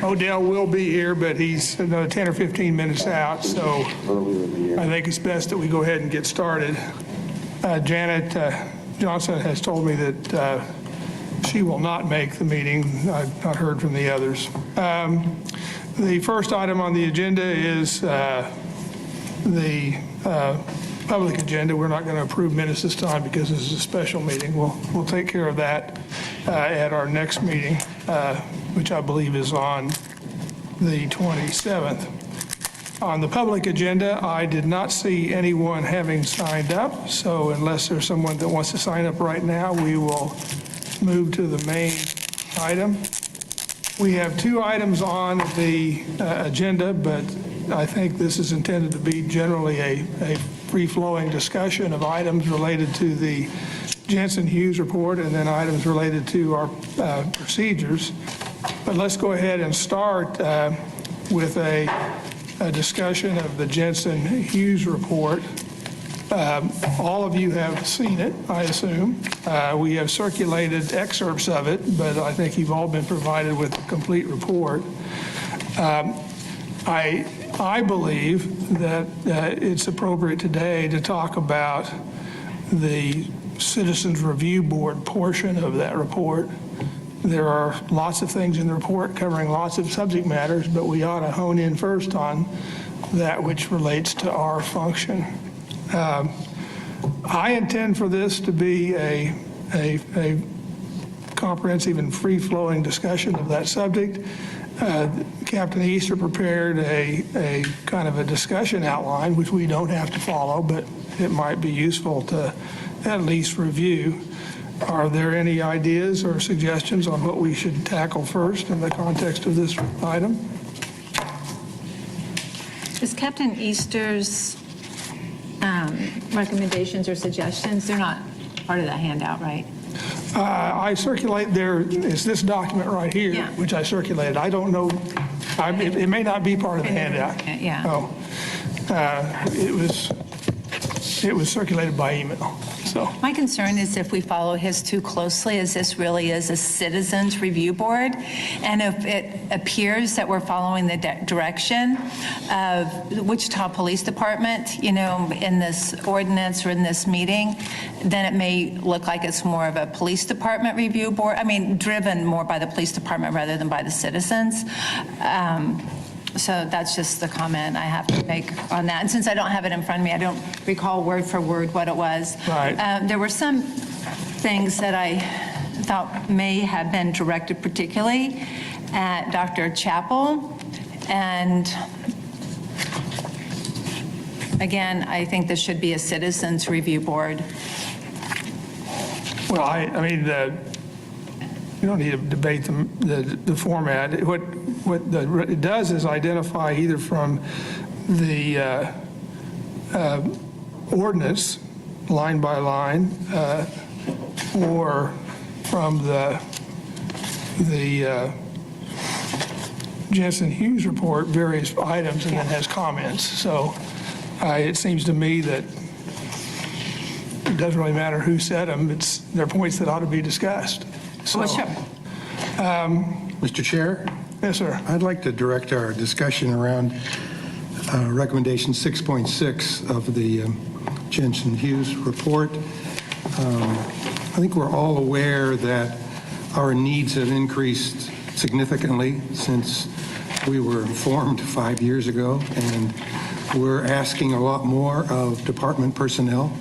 Odell will be here, but he's another 10 or 15 minutes out, so I think it's best that we go ahead and get started. Janet Johnson has told me that she will not make the meeting. I've not heard from the others. The first item on the agenda is the public agenda. We're not going to approve minutes this time because this is a special meeting. We'll take care of that at our next meeting, which I believe is on the 27th. On the public agenda, I did not see anyone having signed up, so unless there's someone that wants to sign up right now, we will move to the main item. We have two items on the agenda, but I think this is intended to be generally a free-flowing discussion of items related to the Jensen Hughes report and then items related to our procedures. But let's go ahead and start with a discussion of the Jensen Hughes report. All of you have seen it, I assume. We have circulated excerpts of it, but I think you've all been provided with a complete report. I believe that it's appropriate today to talk about the Citizens Review Board portion of that report. There are lots of things in the report covering lots of subject matters, but we ought to hone in first on that which relates to our function. I intend for this to be a comprehensive and free-flowing discussion of that subject. Captain Easter prepared a kind of a discussion outline, which we don't have to follow, but it might be useful to at least review. Are there any ideas or suggestions on what we should tackle first in the context of this item? Is Captain Easter's recommendations or suggestions, they're not part of that handout, right? I circulate there, it's this document right here, Yeah. which I circulated. I don't know, it may not be part of the handout. Yeah. Oh, it was circulated by email, so. My concern is if we follow his too closely, as this really is a citizens review board, and if it appears that we're following the direction of the Wichita Police Department, you know, in this ordinance or in this meeting, then it may look like it's more of a police department review board. I mean, driven more by the police department rather than by the citizens. So that's just the comment I have to make on that. And since I don't have it in front of me, I don't recall word for word what it was. Right. There were some things that I thought may have been directed particularly at Dr. Chappell. And again, I think this should be a citizens review board. Well, I mean, you don't need to debate the format. What it does is identify either from the ordinance, line by line, or from the Jensen Hughes report, various items, and then has comments. So it seems to me that it doesn't really matter who said them. They're points that ought to be discussed. So, Well, sure. Mr. Chair, yes, sir. I'd like to direct our discussion around recommendation 6.6 of the Jensen Hughes report. I think we're all aware that our needs have increased significantly since we were formed 5 years ago, and we're asking a lot more of department personnel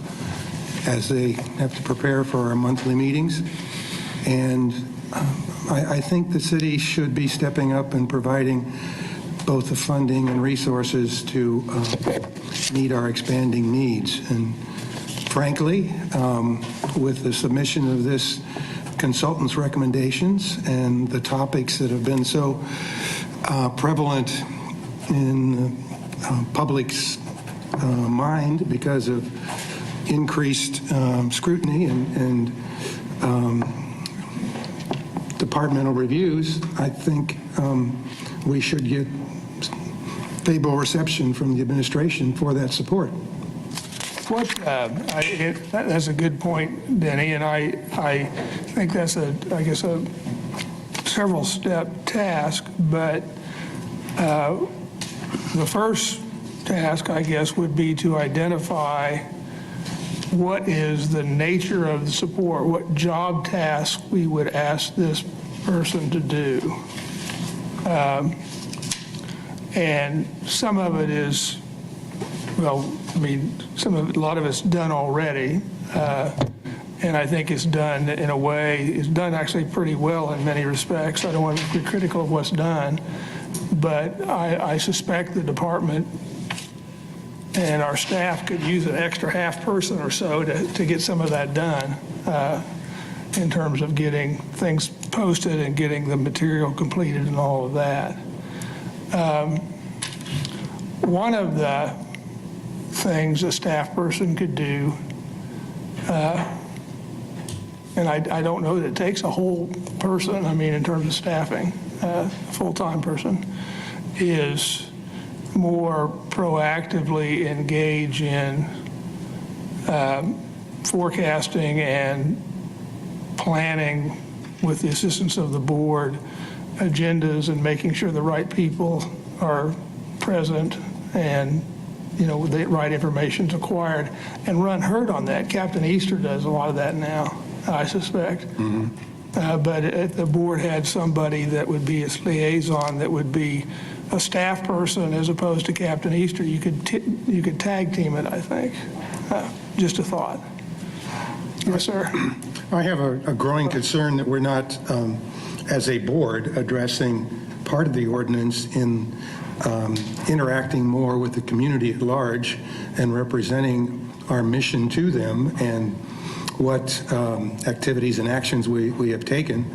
as they have to prepare for our monthly meetings. And I think the city should be stepping up and providing both the funding and resources to meet our expanding needs. And frankly, with the submission of this consultant's recommendations and the topics that have been so prevalent in the public's mind because of increased scrutiny and departmental reviews, I think we should get favorable reception from the administration for that support. That's a good point, Denny, and I think that's a several step task, but the first task, I guess, would be to identify what is the nature of the support, what job task we would ask this person to do. And some of it is, well, I mean, a lot of it's done already. And I think it's done in a way, it's done actually pretty well in many respects. I don't want to be critical of what's done, but I suspect the department and our staff could use an extra half person or so to get some of that done in terms of getting things posted and getting the material completed and all of that. One of the things a staff person could do, and I don't know that it takes a whole person, I mean, in terms of staffing, a full-time person, is more proactively engage in forecasting and planning with the assistance of the board, agendas, and making sure the right people are present and, you know, the right information's acquired, and run herd on that. Captain Easter does a lot of that now, I suspect. But if the board had somebody that would be its liaison, that would be a staff person as opposed to Captain Easter, you could tag team it, I think. Just a thought. Yes, sir. I have a growing concern that we're not, as a board, addressing part of the ordinance in interacting more with the community at large and representing our mission to them and what activities and actions we have taken.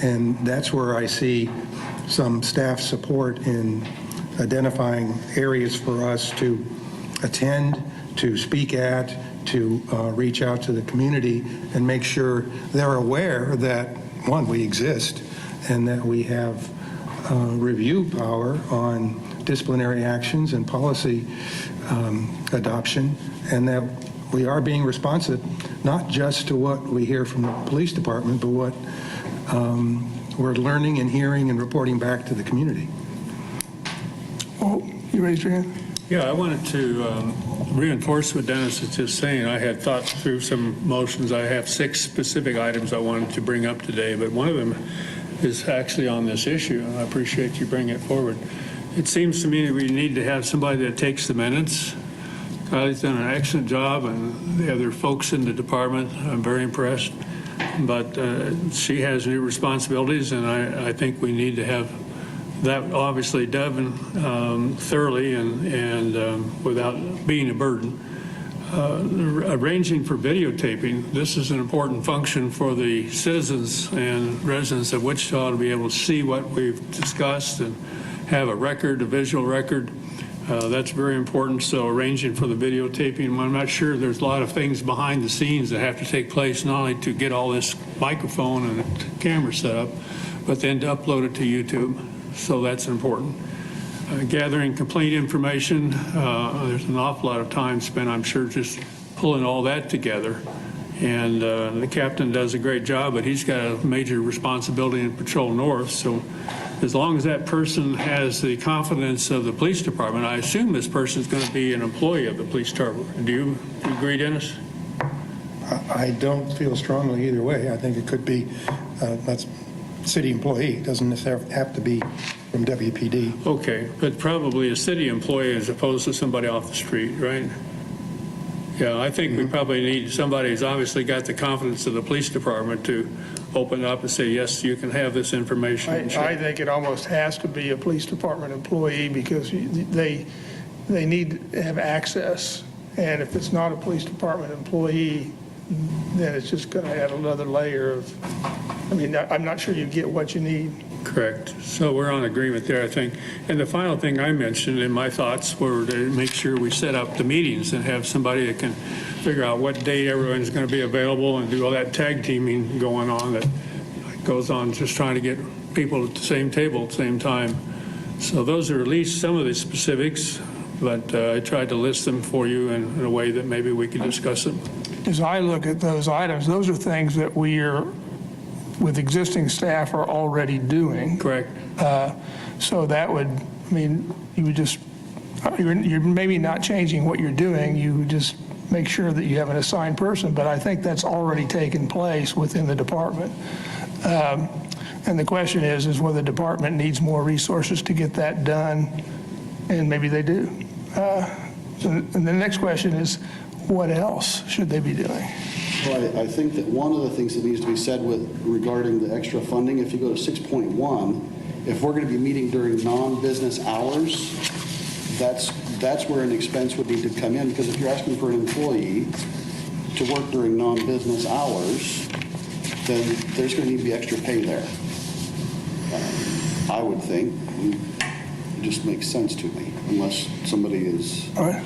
And that's where I see some staff support in identifying areas for us to attend, to speak at, to reach out to the community and make sure they're aware that, one, we exist and that we have review power on disciplinary actions and policy adoption, and that we are being responsive not just to what we hear from the police department, but what we're learning and hearing and reporting back to the community. Oh, you raised your hand? Yeah, I wanted to reinforce what Dennis is just saying. I had thought through some motions. I have 6 specific items I wanted to bring up today, but one of them is actually on this issue, and I appreciate you bringing it forward. It seems to me that we need to have somebody that takes the minutes. Kylie's done an excellent job, and the other folks in the department, I'm very impressed. But she has new responsibilities, and I think we need to have that obviously done thoroughly and without being a burden. Arranging for videotaping, this is an important function for the citizens and residents of Wichita to be able to see what we've discussed and have a record, a visual record. That's very important. So arranging for the videotaping, I'm not sure there's a lot of things behind the scenes that have to take place, not only to get all this microphone and camera set up, but then to upload it to YouTube. So that's important. Gathering complete information, there's an awful lot of time spent, I'm sure, just pulling all that together. And the captain does a great job, but he's got a major responsibility in Patrol North. So as long as that person has the confidence of the police department, I assume this person is going to be an employee of the police department. Do you agree, Dennis? I don't feel strongly either way. I think it could be, that's city employee. It doesn't necessarily have to be from WPD. Okay, but probably a city employee as opposed to somebody off the street, right? Yeah, I think we probably need somebody who's obviously got the confidence of the police department to open up and say, yes, you can have this information. I think it almost has to be a police department employee because they need to have access. And if it's not a police department employee, then it's just going to add another layer of, I mean, I'm not sure you get what you need. Correct. So we're on agreement there, I think. And the final thing I mentioned in my thoughts were to make sure we set up the meetings and have somebody that can figure out what day everyone's going to be available and do all that tag teaming going on that goes on, just trying to get people at the same table at the same time. So those are at least some of the specifics, but I tried to list them for you in a way that maybe we could discuss them. As I look at those items, those are things that we are with existing staff are already doing. Correct. So that would, I mean, you would just, you're maybe not changing what you're doing, you would just make sure that you have an assigned person, but I think that's already taken place within the department. And the question is whether the department needs more resources to get that done, and maybe they do. And the next question is, what else should they be doing? Well, I think that one of the things that needs to be said regarding the extra funding, if you go to 6.1, if we're going to be meeting during non-business hours, that's where an expense would need to come in, because if you're asking for an employee to work during non-business hours, then there's going to need to be extra pay there. I would think. It just makes sense to me, unless somebody is... All right.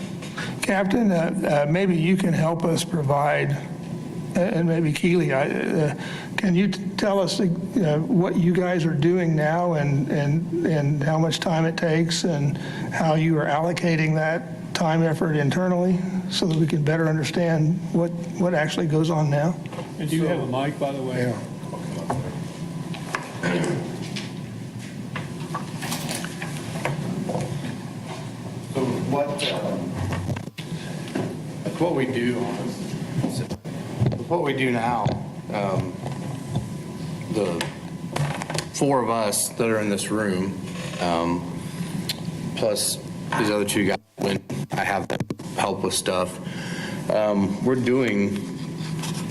Captain, maybe you can help us provide, and maybe Keely, can you tell us what you guys are doing now and how much time it takes and how you are allocating that time effort internally so that we can better understand what actually goes on now? And do you have a mic, by the way? Yeah. So what we do now, the four of us that are in this room, plus these other two guys, when I have them help with stuff, we're doing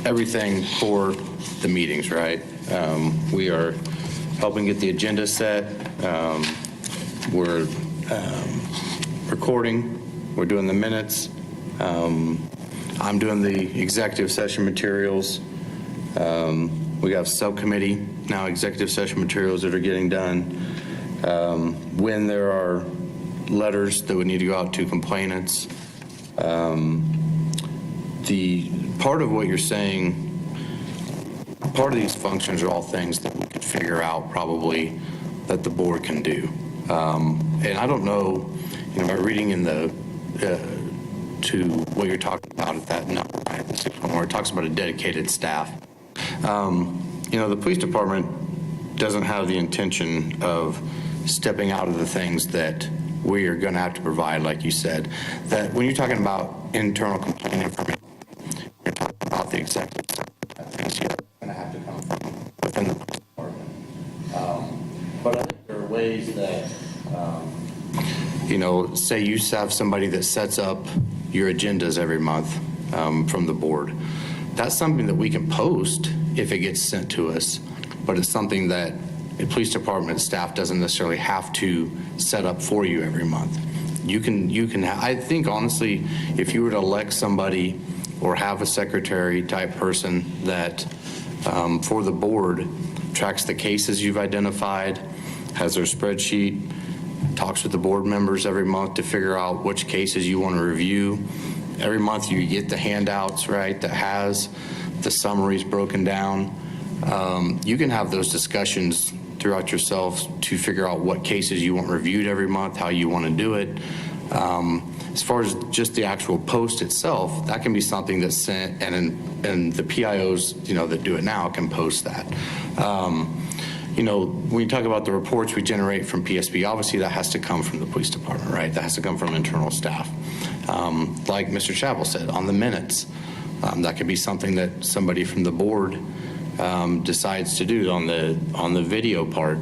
everything for the meetings, right? We are helping get the agenda set. We're recording. We're doing the minutes. I'm doing the executive session materials. We have subcommittee now, executive session materials that are getting done. When there are letters that would need to go out to complainants, the part of what you're saying, part of these functions are all things that we could figure out probably that the board can do. And I don't know, by reading in the to what you're talking about at that number, right, the 6.1, where it talks about a dedicated staff. The police department doesn't have the intention of stepping out of the things that we are going to have to provide, like you said. That when you're talking about internal complaint information, you're talking about the executive things you're going to have to come from within the police department. But I think there are ways that, say you have somebody that sets up your agendas every month from the board. That's something that we can post if it gets sent to us, but it's something that the police department staff doesn't necessarily have to set up for you every month. You can. I think honestly, if you were to elect somebody or have a secretary type person that for the board tracks the cases you've identified, has their spreadsheet, talks with the board members every month to figure out which cases you want to review. Every month you get the handouts, right, that has the summaries broken down. You can have those discussions throughout yourselves to figure out what cases you want reviewed every month, how you want to do it. As far as just the actual post itself, that can be something that's sent, and the PIOs, that do it now can post that. When you talk about the reports we generate from PSB, obviously that has to come from the police department, right? That has to come from internal staff. Like Mr. Chappell said, on the minutes, that could be something that somebody from the board decides to do. On the video part,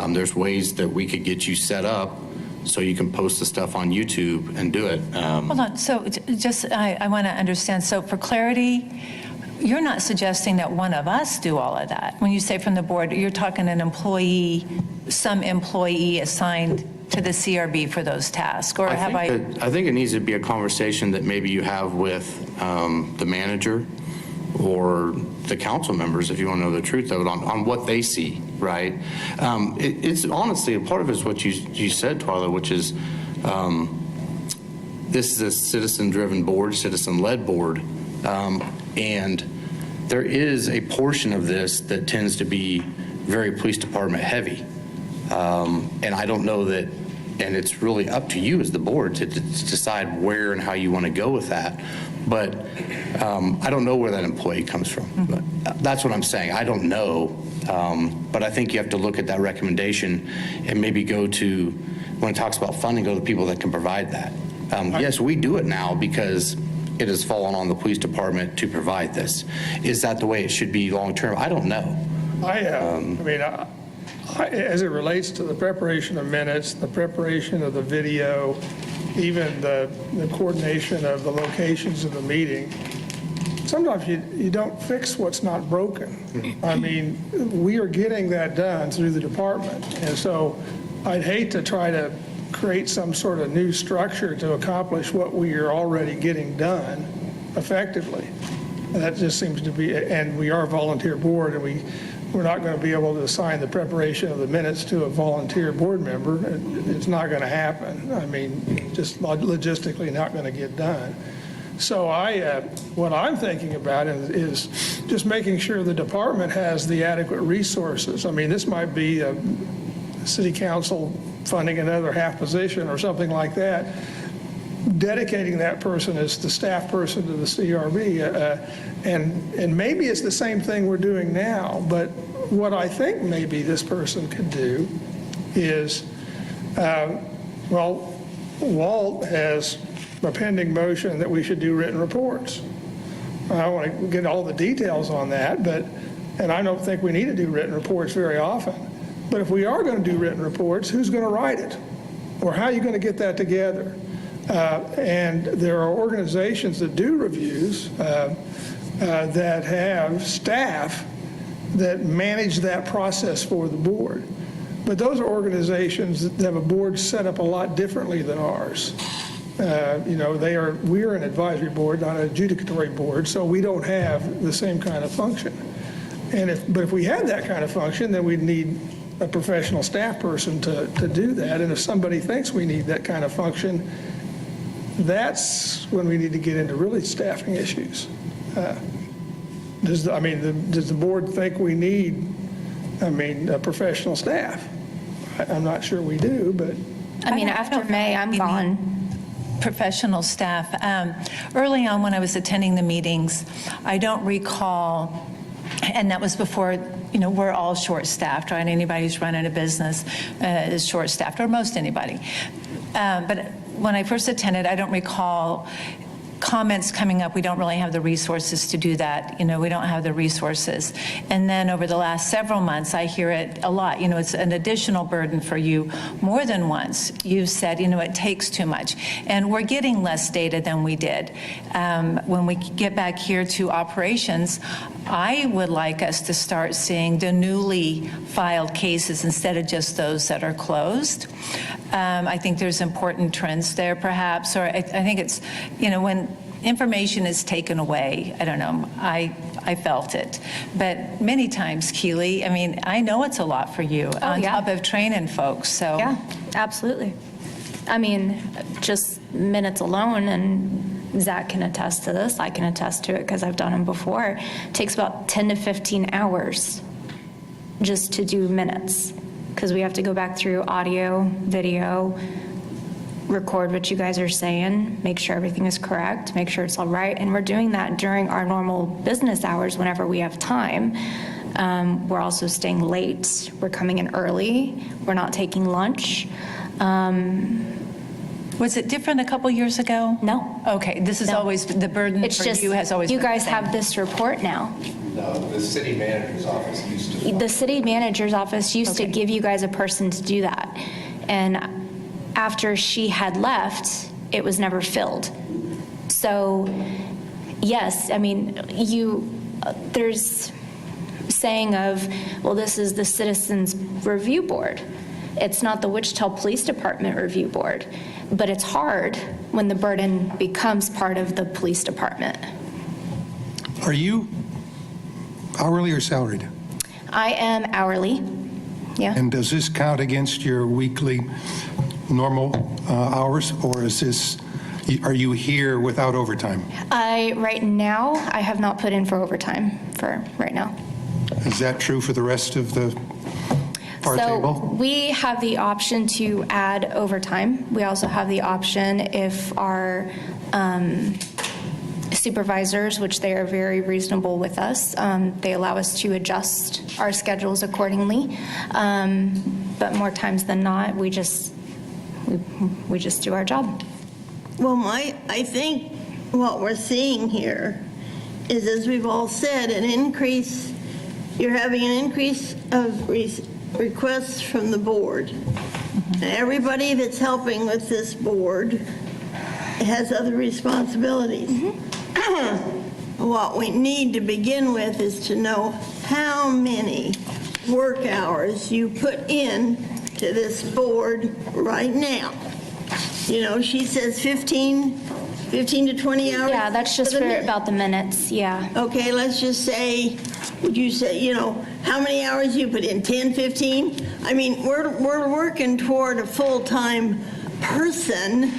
there's ways that we could get you set up so you can post the stuff on YouTube and do it. Hold on, so I want to understand, so for clarity, you're not suggesting that one of us do all of that. When you say from the board, you're talking some employee assigned to the CRB for those tasks, or I think it needs to be a conversation that maybe you have with the manager or the council members, if you want to know the truth of it, on what they see, right? It's honestly, a part of it is what you said, Twyla, which is this is a citizen-driven board, citizen-led board, and there is a portion of this that tends to be very police department heavy. And I don't know that and it's really up to you as the board to decide where and how you want to go with that. But I don't know where that employee comes from. But that's what I'm saying. I don't know. But I think you have to look at that recommendation and maybe go to, when it talks about funding, go to the people that can provide that. Yes, we do it now because it has fallen on the police department to provide this. Is that the way it should be long-term? I don't know. As it relates to the preparation of minutes, the preparation of the video, even the coordination of the locations of the meeting, sometimes you don't fix what's not broken. I mean, we are getting that done through the department. And so I'd hate to try to create some sort of new structure to accomplish what we are already getting done effectively. And that just seems to be, and we are a volunteer board, and we're not going to be able to assign the preparation of the minutes to a volunteer board member. It's not going to happen. I mean, just logistically not going to get done. So what I'm thinking about is just making sure the department has the adequate resources. I mean, this might be a city council funding another half position or something like that, dedicating that person as the staff person to the CRB. And maybe it's the same thing we're doing now, but what I think maybe this person could do is, Walt has a pending motion that we should do written reports. I don't want to get all the details on that, and I don't think we need to do written reports very often. But if we are going to do written reports, who's going to write it? Or how are you going to get that together? And there are organizations that do reviews that have staff that manage that process for the board. But those are organizations that have a board set up a lot differently than ours. We're an advisory board, not an adjudicatory board, so we don't have the same kind of function. But if we had that kind of function, then we'd need a professional staff person to do that. And if somebody thinks we need that kind of function, that's when we need to get into really staffing issues. Does the board think we need, a professional staff? I'm not sure we do, but. After May, I'm gone. Professional staff. Early on when I was attending the meetings, I don't recall, and that was before, we're all short-staffed, right? Anybody who's running a business is short-staffed, or most anybody. But when I first attended, I don't recall comments coming up, we don't really have the resources to do that. We don't have the resources. And then over the last several months, I hear it a lot. It's an additional burden for you. More than once, you've said, it takes too much. And we're getting less data than we did. When we get back here to operations, I would like us to start seeing the newly filed cases instead of just those that are closed. I think there's important trends there, perhaps, or I think it's, when information is taken away, I don't know, I felt it. But many times, Keely, I know it's a lot for you on top of training folks, so. Yeah, absolutely. Just minutes alone, and Zach can attest to this, I can attest to it because I've done them before. It takes about 10 to 15 hours just to do minutes, because we have to go back through audio, video, record what you guys are saying, make sure everything is correct, make sure it's all right. And we're doing that during our normal business hours whenever we have time. We're also staying late. We're coming in early. We're not taking lunch. Was it different a couple years ago? No. Okay, this is always, the burden It's for just, you has always been you guys the same. have this report now. No, the city manager's office used to. The city manager's office used to give you guys a person to do that. And after she had left, it was never filled. So, yes, there's saying of, well, this is the Citizens Review Board. It's not the Wichita Police Department Review Board. But it's hard when the burden becomes part of the police department. Are you hourly or salaried? I am hourly, yeah. And does this count against your weekly normal hours, or are you here without overtime? Right now, I have not put in for overtime for right now. Is that true for the rest of the par So table? we have the option to add overtime. We also have the option if our supervisors, which they are very reasonable with us, they allow us to adjust our schedules accordingly. But more times than not, we just do our job. Well, I think what we're seeing here is, as we've all said, an increase, you're having an increase of requests from the board. And everybody that's helping with this board has other responsibilities. What we need to begin with is to know how many work hours you put in to this board right now. You know, she says 15 to 20 hours. Yeah, that's just for the for minute. about the minutes, yeah. Okay, let's just say, would you say, you know, how many hours you put in, 10, 15? I mean, we're working toward a full-time person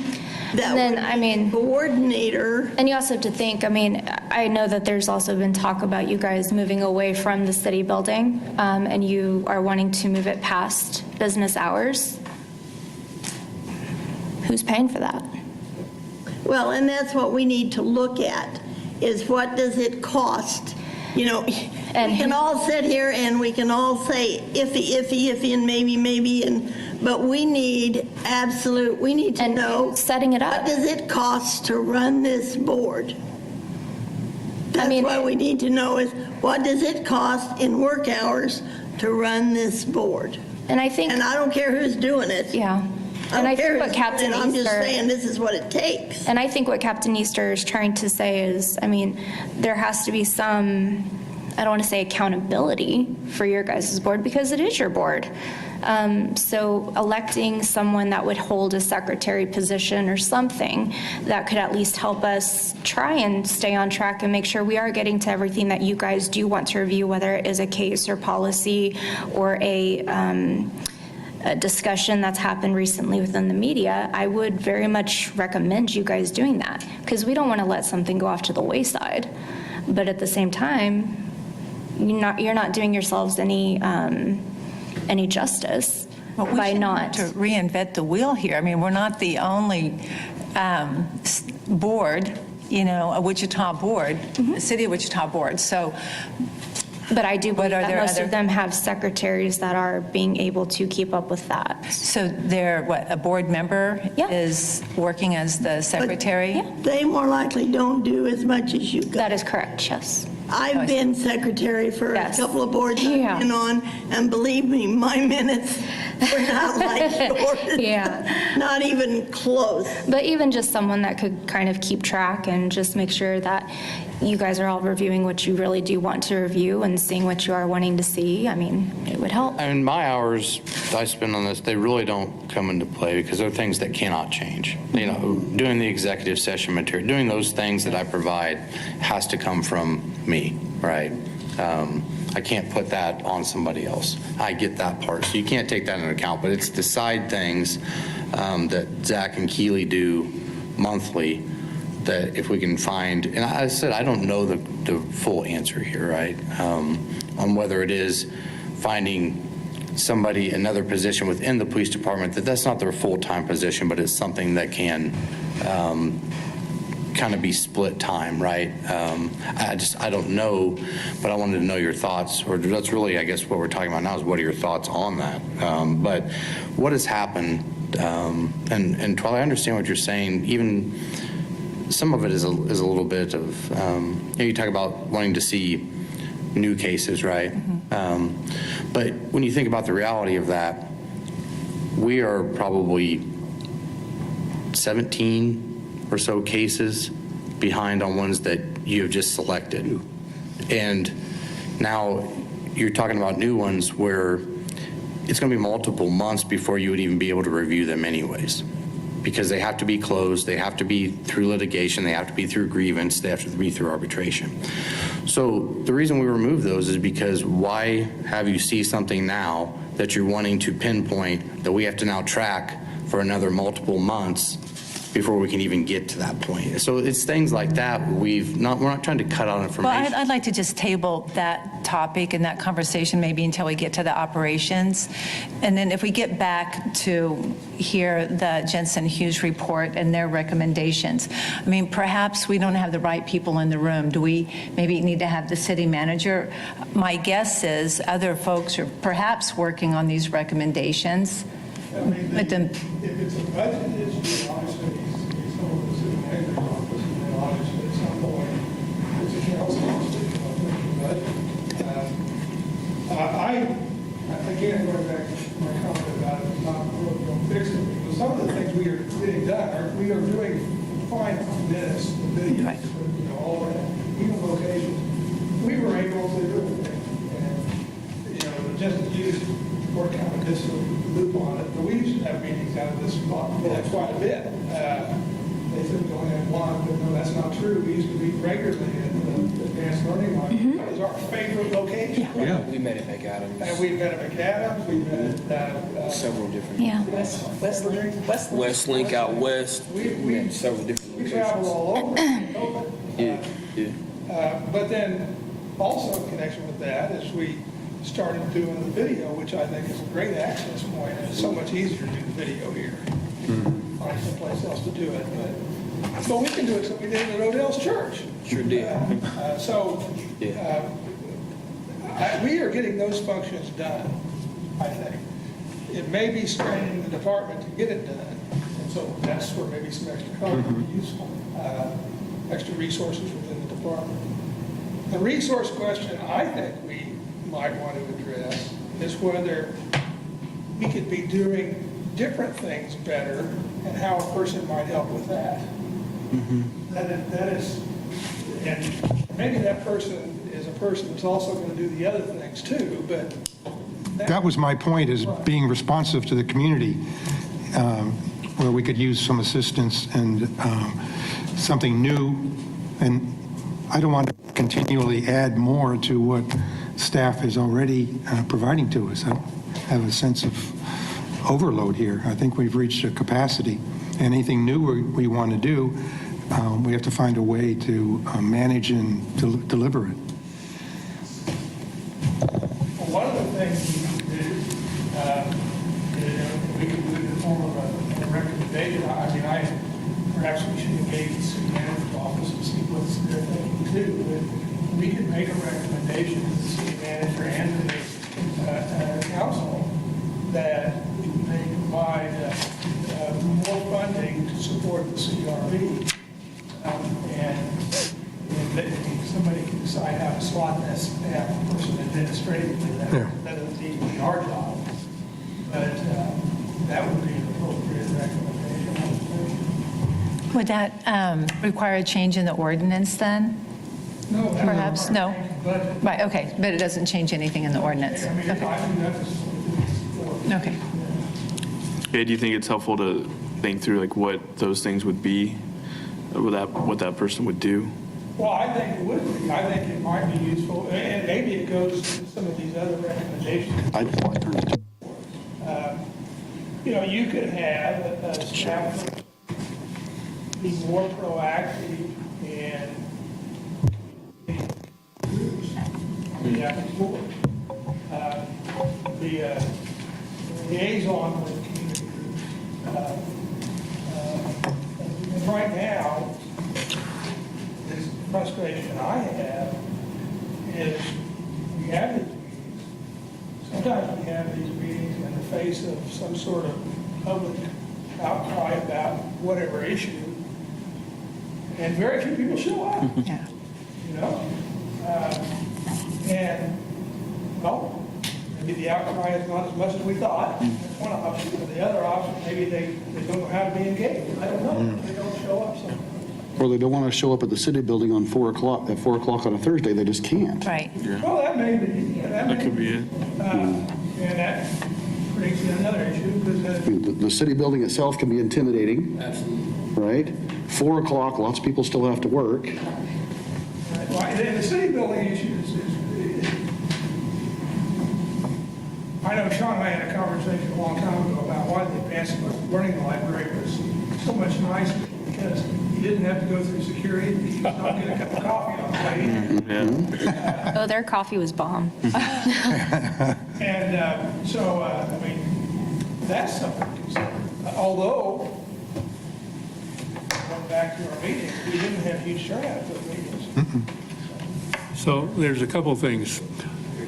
that And then, would I mean- coordinator. And you also have to think, I mean, I know that there's also been talk about you guys moving away from the city building, and you are wanting to move it past business hours. Who's paying for that? Well, and that's what we need to look at, is what does it cost? You know, And we can who- all sit here and we can all say iffy, and maybe, but we need we need to And know. setting it up. What does it cost to run this board? That's mean- what we need to know is, what does it cost in work hours to run this board? And I think, And I don't care who's doing it. yeah. I And don't I care think what who's doing Captain it. I'm just Easter, saying this is what it takes. and I think what Captain Easter is trying to say is, I mean, there has to be some, I don't want to say accountability for your guys' board, because it is your board. So electing someone that would hold a secretary position or something that could at least help us try and stay on track and make sure we are getting to everything that you guys do want to review, whether it is a case or policy or a discussion that's happened recently within the media. I would very much recommend you guys doing that, because we don't want to let something go off to the wayside. But at the same time, you're not doing yourselves any justice But we by shouldn't not. have to reinvent the wheel here. I mean, we're not the only board, you know, a Wichita board, a city of Wichita board. So But I do believe are that there most other- of them have secretaries that are being able to keep up with that. they're, what, a board member Yeah. is working as the secretary? They more likely don't do as much as you That guys. is correct, yes. I've been secretary for a Yes. couple of boards Yeah. I've been on, and believe me, my minutes were not like yours. Yeah. Not even close. But even just someone that could kind of keep track and just make sure that you guys are all reviewing what you really do want to review and seeing what you are wanting to see, I mean, it would help. I mean, my hours I spend on this, they really don't come into play because they're things that cannot change. You know, doing the executive session material, doing those things that I provide has to come from me, right? I can't put that on somebody else. I get that part, so you can't take that into account, but it's the side things that Zach and Keely do monthly that if we can find, and I said, I don't know the full answer here, right? On whether it is finding somebody, another position within the police department, that's not their full-time position, but it's something that can kind of be split time, right? I don't know, but I wanted to know your thoughts, or that's really, I guess, what we're talking about now is what are your thoughts on that? But what has happened, and Twila, I understand what you're saying, even some of it is a little bit of, you talk about wanting to see new cases, right? But when you think about the reality of that, we are probably 17 or so cases behind on ones that you have just selected. And now you're talking about new ones where it's going to be multiple months before you would even be able to review them anyways, because they have to be closed, they have to be through litigation, they have to be through grievance, they have to be through arbitration. So the reason we remove those is because why have you see something now that you're wanting to pinpoint that we have to now track for another multiple months before we can even get to that point. So it's things like that. We're not trying to cut out Well, information. I'd like to just table that topic and that conversation maybe until we get to the operations. And then if we get back to hear the Jensen Hughes report and their recommendations, I mean, perhaps we don't have the right people in the room. Do we maybe need to have the city manager? My guess is other folks are perhaps working on these recommendations. I mean, But then- if it's a budget issue, obviously, it's over the city manager's office, and then obviously at some point, it's a council issue, the budget. Again, going back to my comment about it, not really going to fix it, because some of the things we are getting done, we are doing fine on this, the videos, Right. all that, even locations. We were able to do it, and, just use work kind of this loop on it, but we used to have meetings out of this block quite a bit. They said we only had one, but no, that's not true. We used to meet regularly at the advanced learning line. That was our favorite location. Yeah. We met at McAdams, And we've met at McAdams, we've met at, several different. Yeah. Westlink out west, we met at several different we travel locations. all over. Yeah. But then also in connection with that is we started doing the video, which I think is a great access point, and it's so much easier to do the video here. Find someplace else to do it, but we can do it, so we did it at Odell's church. Sure did. We are getting those functions done, I think. It may be straining the department to get it done, and so that's where maybe some extra cover would be useful, extra resources within the department. The resource question I think we might want to address is whether we could be doing different things better and how a person might help with that. That is, and maybe that person is a person that's also going to do the other things too, but That was my point, is being responsive to the community, where we could use some assistance and something new. And I don't want to continually add more to what staff is already providing to us. I have a sense of overload here. I think we've reached a capacity. Anything new we want to do, we have to find a way to manage and to deliver it. Well, one of the things we can do, we can do it in the form of a recommendation. I mean, perhaps we should engage the city manager's office and see what they're thinking too. But we can make a recommendation to the city manager and to the council that they provide more funding to support the CRB. And that somebody can decide how to slot that staff person administratively. That doesn't need to be our job. But that would be an appropriate recommendation, I would think. Would that require a change in the ordinance then? No, that's Perhaps, not no? budget. Right, okay, but it doesn't change anything in the ordinance? I mean, Okay. I think that's Okay. Yeah, do you think it's helpful to think through like what those things would be, what that person would do? well, I think it would be. I think it might be useful, and maybe it goes to some of these other recommendations. You could have a staff be more proactive in the ethics board. The liaison with the community groups. And right now, this frustration I have is we have these meetings. Sometimes we have these meetings in the face of some sort of public outcry about whatever issue, and very few people show up. Yeah. And, well, maybe the outcry is not as much as we thought. That's one option. The other option, maybe they don't know how to be engaged. I don't know. They don't show up sometimes. Or they don't want to show up at the city building on 4 o'clock, at 4 o'clock on a Thursday, they just can't. Right. Well, that may be. That could be it. And that creates another issue because I mean, the city building itself can be intimidating. Absolutely. Right? 4 o'clock, lots of people still have to work. the city building issue is, I know Sean and I had a conversation a long time ago about why the advanced learning library was so much nice because he didn't have to go through security. He was not get a cup of coffee on the way in. Oh, their coffee was bomb. And so, I mean, that's something to consider. Although, going back to our meeting, we didn't have huge turnout at those meetings. So there's a couple of things.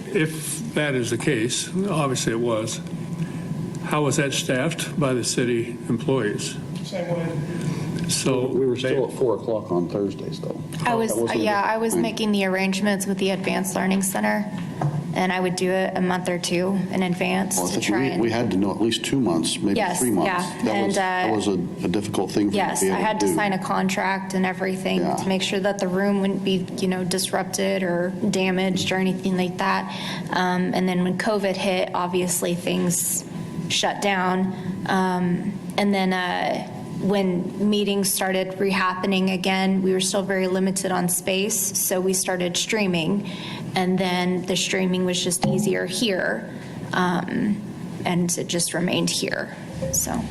If that is the case, obviously it was, how was that staffed by the city employees? Same way. So We were still at 4 o'clock on Thursdays, though. I was, That wasn't- I was making the arrangements with the Advanced Learning Center, and I would do it a month or two in advance Well, I to think try we and. had to know at least 2 months, maybe Yes, 3 months. yeah, That was a difficult thing for you to Yes, be I able had to to do. sign a contract and everything Yeah. to make sure that the room wouldn't be, disrupted or damaged or anything like that. And then when COVID hit, obviously things shut down. And then when meetings started rehappening again, we were still very limited on space, so we started streaming. And then the streaming was just easier here, and it just remained here, so.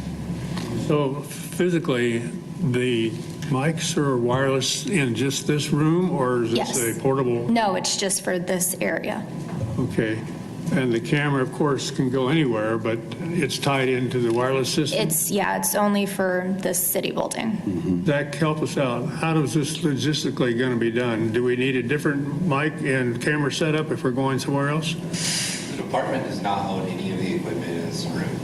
So physically, the mics are wireless in just this room, or is Yes. this a portable? No, it's just for this area. Okay. And the camera, of course, can go anywhere, but it's tied into the wireless system? It's only for this city building. Zach, help us out. How is this logistically going to be done? Do we need a different mic and camera setup if we're going somewhere else? The department does not own any of the equipment in this room.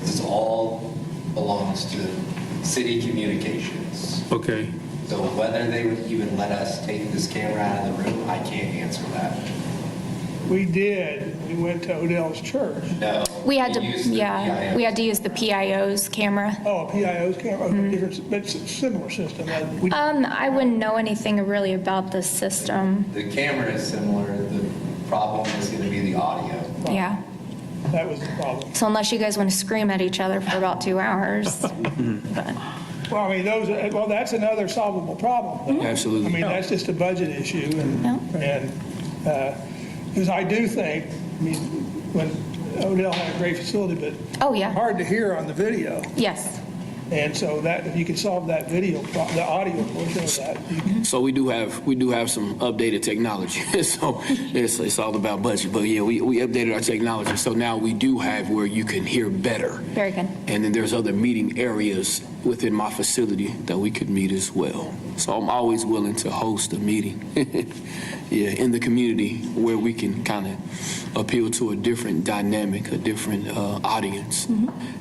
This all belongs to city communications. Okay. So whether they would even let us take this camera out of the room, I can't answer that. We did. We went to Odell's church. No. We had to, use the PIO. we had to use the PIO's camera. Oh, PIO's camera, okay, different, but it's a similar system. We- I wouldn't know anything really about the system. The camera is similar. The problem is going to be the audio. Yeah. That was the problem. So unless you guys want to scream at each other for about 2 hours. But Well, I mean, that's another solvable problem. Absolutely. I mean, that's just a budget issue, and, because I do think, I mean, when Odell had a great facility, but Oh, yeah. hard to hear on the video, Yes. and so that, if you could solve that video, the audio portion of that, you can- So we do have some updated technology. So it's all about budget. But yeah, we updated our technology. So now we do have where you can hear better. Very good. And then there's other meeting areas within my facility that we could meet as well. So I'm always willing to host a meeting, in the community where we can kind of appeal to a different dynamic, a different audience.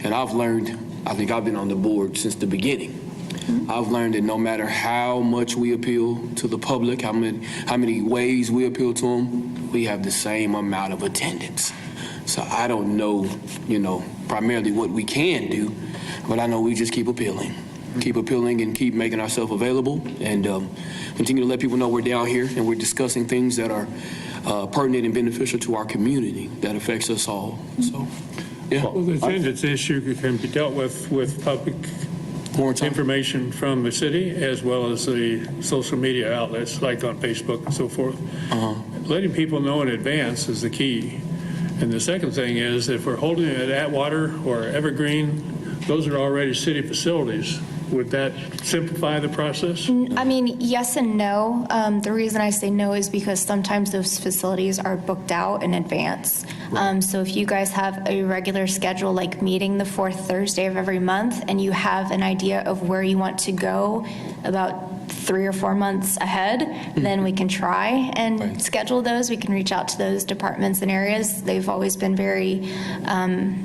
And I've learned, I think I've been on the board since the beginning. I've learned that no matter how much we appeal to the public, how many ways we appeal to them, we have the same amount of attendance. So I don't know, primarily what we can do, but I know we just keep appealing and keep making ourselves available and continue to let people know we're down here and we're discussing things that are pertinent and beneficial to our community that affects us all. So, yeah. Well, the attendance issue can be dealt with public More time. information from the city as well as the social media outlets like on Facebook and so forth. Letting people know in advance is the key. And the second thing is if we're holding it at Atwater or Evergreen, those are already city facilities. Would that simplify the process? I mean, yes and no. The reason I say no is because sometimes those facilities are booked out in advance. So if you guys have a regular schedule, like meeting the fourth Thursday of every month, and you have an idea of where you want to go about 3 or 4 months ahead, then we can try and schedule those. We can reach out to those departments and areas. They've always been very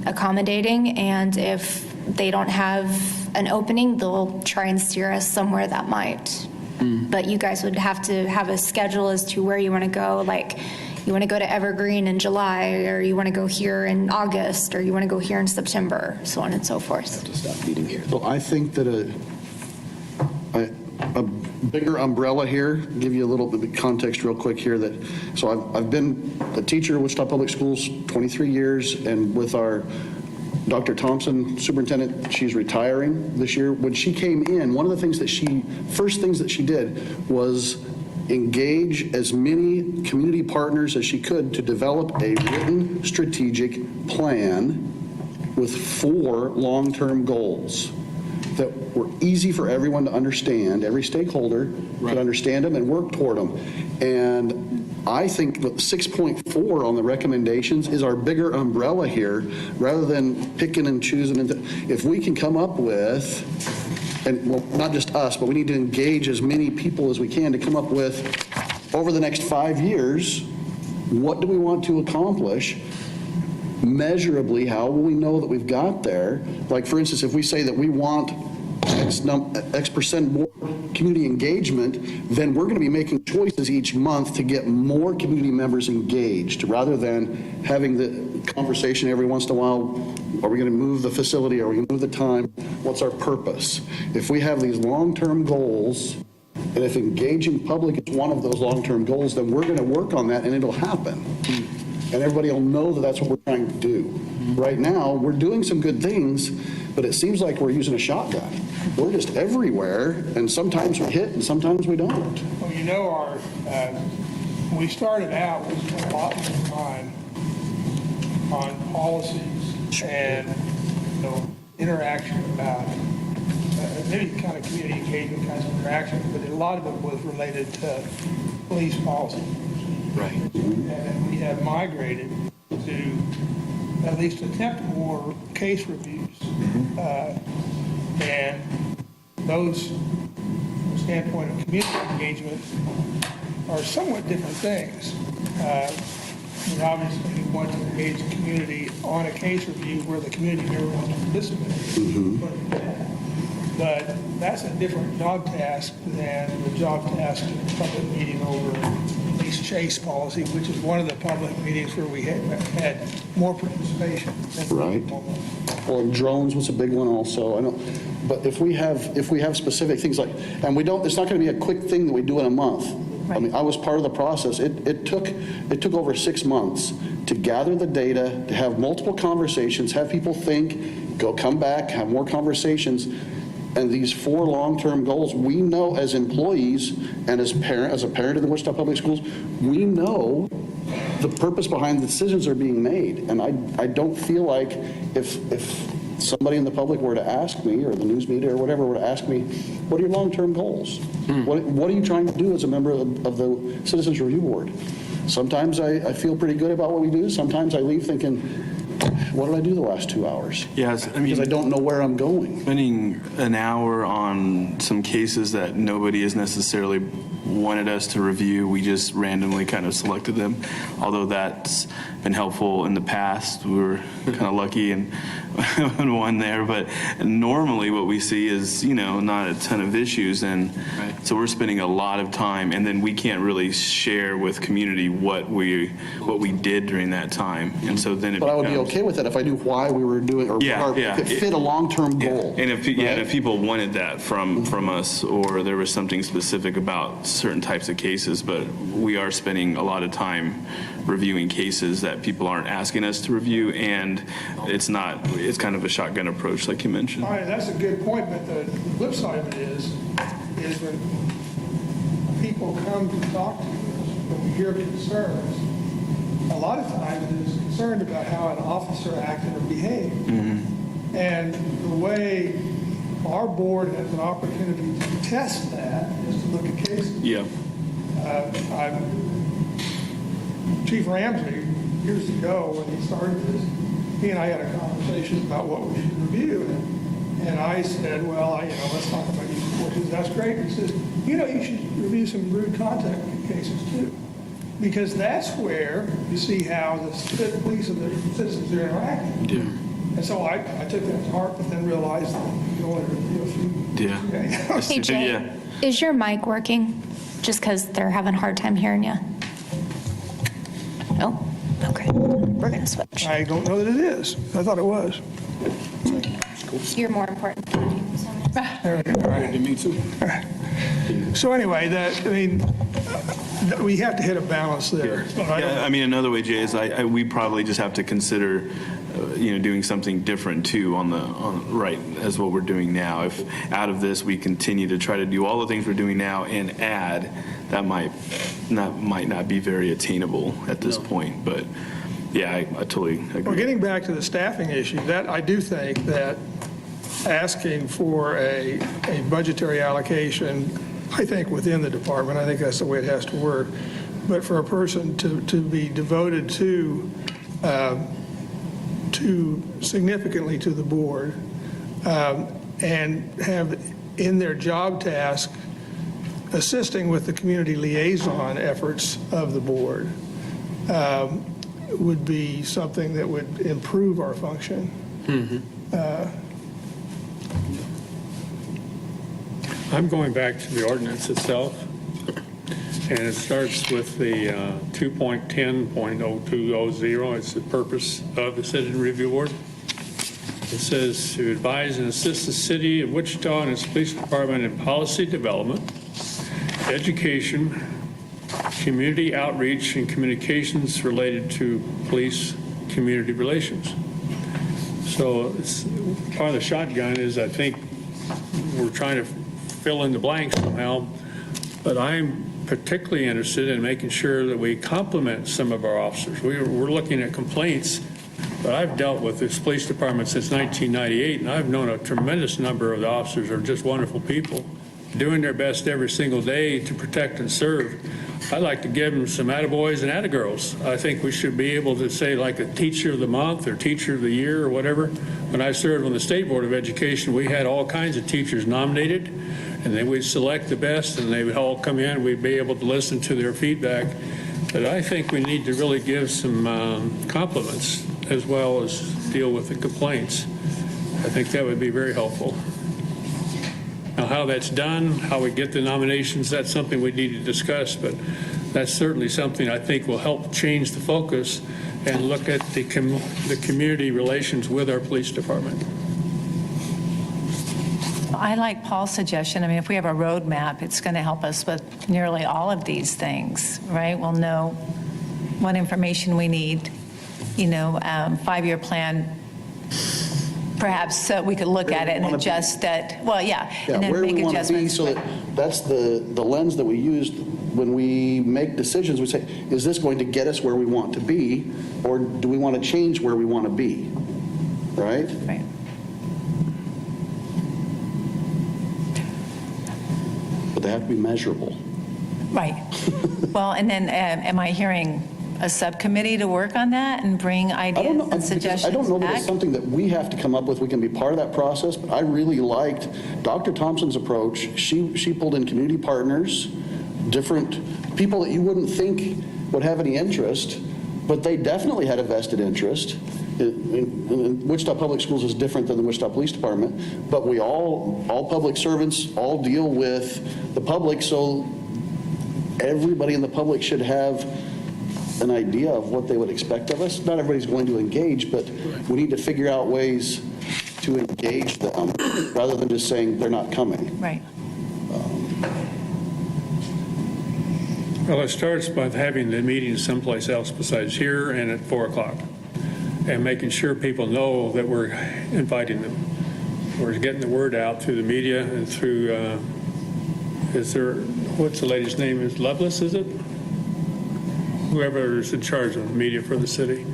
accommodating, and if they don't have an opening, they'll try and steer us somewhere that might. But you guys would have to have a schedule as to where you want to go, like you want to go to Evergreen in July, or you want to go here in August, or you want to go here in September, so on and so forth. To stop meeting here. So I think that a bigger umbrella here, give you a little bit of context real quick here, so I've been a teacher at Wichita Public Schools 23 years, and with our Dr. Thompson, superintendent, she's retiring this year. When she came in, one of the things first things that she did was engage as many community partners as she could to develop a written strategic plan with 4 long-term goals. that were easy for everyone to understand, every stakeholder could understand them and work toward them. And I think that 6.4 on the recommendations is our bigger umbrella here, rather than picking and choosing. If we can come up with, and well, not just us, but we need to engage as many people as we can to come up with, over the next 5 years, what do we want to accomplish? Measurably, how will we know that we've got there? Like, for instance, if we say that we want X percent more community engagement, then we're going to be making choices each month to get more community members engaged, rather than having the conversation every once in a while, are we going to move the facility, are we going to move the time, what's our purpose? If we have these long-term goals, and if engaging public is one of those long-term goals, then we're going to work on that and it'll happen. And everybody will know that that's what we're trying to do. Right now, we're doing some good things, but it seems like we're using a shotgun. We're just everywhere, and sometimes we hit and sometimes we don't. Well, you know, when we started out, we spent a lot more time on policies and, you know, interaction about maybe kind of community engagement kinds of interaction, but a lot of it was related to police policy. Right. And we have migrated to at least attempt more case reviews. And those, from the standpoint of community engagement, are somewhat different things. We obviously want to engage the community on a case review where the community member wants to participate. But that's a different job task than the job task of a public meeting over police chase policy, which is one of the public meetings where we had more participation. Right. Well, drones was a big one also. I know, but if we have specific things like, and we don't, it's not going to be a quick thing that we do in a month. I mean, I was part of the process. It took over 6 months to gather the data, to have multiple conversations, have people think, come back, have more conversations. And these 4 long-term goals, we know as employees and as a parent in the Wichita Public Schools, we know the purpose behind the decisions are being made. And I don't feel like if somebody in the public were to ask me, or the news media or whatever were to ask me, what are your long-term goals? What are you trying to do as a member of the Citizens Review Board? Sometimes I feel pretty good about what we do. Sometimes I leave thinking, what did I do the last 2 hours? Yes, I mean, because I don't know where I'm going. Spending an hour on some cases that nobody has necessarily wanted us to review, we just randomly kind of selected them. Although that's been helpful in the past, we were kind of lucky and won there. But normally what we see is, not a ton of issues, and so we're spending a lot of time, and then we can't really share with community what we did during that time, and so then But I would be okay with that if I knew why we were doing, or if it fit a long-term goal. And if people wanted that from us, or there was something specific about certain types of cases, but we are spending a lot of time reviewing cases that people aren't asking us to review, and it's kind of a shotgun approach, like you mentioned. All right, that's a good point, but the flip side of it is when people come to talk to us, when we hear concerns, a lot of times it is concerned about how an officer acted or behaved. Mm-hmm. And the way our board has an opportunity to test that is to look at cases. Yeah. Chief Ramsey, years ago when he started this, he and I had a conversation about what we should review. And I said, well, let's talk about use of force. He says, that's great. He says, you should review some rude contact cases too. Because that's where you see how the police and the citizens are interacting. Yeah. And so I took that to heart, but then realized that you can only review a few. Yeah. Hey, Jay, is your mic working? Just because they're having a hard time hearing you. No? Okay. We're going to switch. I don't know that it is. I thought it was. You're more important. There we go. All right. Me too. So anyway, we have to hit a balance there. Yeah, I mean, another way, Jay, is we probably just have to consider, doing something different too as what we're doing now. If out of this we continue to try to do all the things we're doing now and add, that might not be very attainable at this point. But yeah, I totally agree. Well, getting back to the staffing issue, that I do think that asking for a budgetary allocation, I think, within the department. I think that's the way it has to work. But for a person to be devoted to significantly to the board and have in their job task assisting with the community liaison efforts of the board would be something that would improve our function. I'm going back to the ordinance itself, and it starts with the 2.10.0200. It's the purpose of the Citizen Review Board. It says to advise and assist the city of Wichita and its police department in policy development, education, community outreach, and communications related to police community relations. So it's, part of the shotgun is, I think, we're trying to fill in the blanks somehow, but I'm particularly interested in making sure that we complement some of our officers. We're looking at complaints, but I've dealt with this police department since 1998, and I've known a tremendous number of the officers are just wonderful people, doing their best every single day to protect and serve. I'd like to give them some attaboys and attagirls. I think we should be able to say, like a teacher of the month or teacher of the year or whatever. When I served on the State Board of Education, we had all kinds of teachers nominated, and then we'd select the best, and they would all come in. We'd be able to listen to their feedback. But I think we need to really give some compliments as well as deal with the complaints. I think that would be very helpful. Now, how that's done, how we get the nominations, that's something we need to discuss, but that's certainly something I think will help change the focus and look at the community relations with our police department. I like Paul's suggestion. I mean, if we have a roadmap, it's going to help us with nearly all of these things, right? We'll know what information we need, 5-year plan. Perhaps we could look at it and adjust that. Well, yeah, and then where make we want to be, adjustments. so that's the lens that we use when we make decisions. We say, is this going to get us where we want to be, or do we want to change where we want to be, right? Right. But they have to be measurable. Right. Well, and then am I hearing a subcommittee to work on that and bring ideas and because suggestions I don't know that back? it's something that we have to come up with. We can be part of that process, but I really liked Dr. Thompson's approach. She pulled in community partners, different people that you wouldn't think would have any interest, but they definitely had a vested interest. Wichita Public Schools is different than the Wichita Police Department, but we all public servants all deal with the public, so everybody in the public should have an idea of what they would expect of us. Not everybody's going to engage, but we need to figure out ways to engage them rather than just saying they're not coming. Right. Well, it starts by having the meeting someplace else besides here and at 4 o'clock, and making sure people know that we're inviting them. We're getting the word out through the media and through, what's the lady's name? Is Lovelace, is it? Whoever is in charge of the media for the city.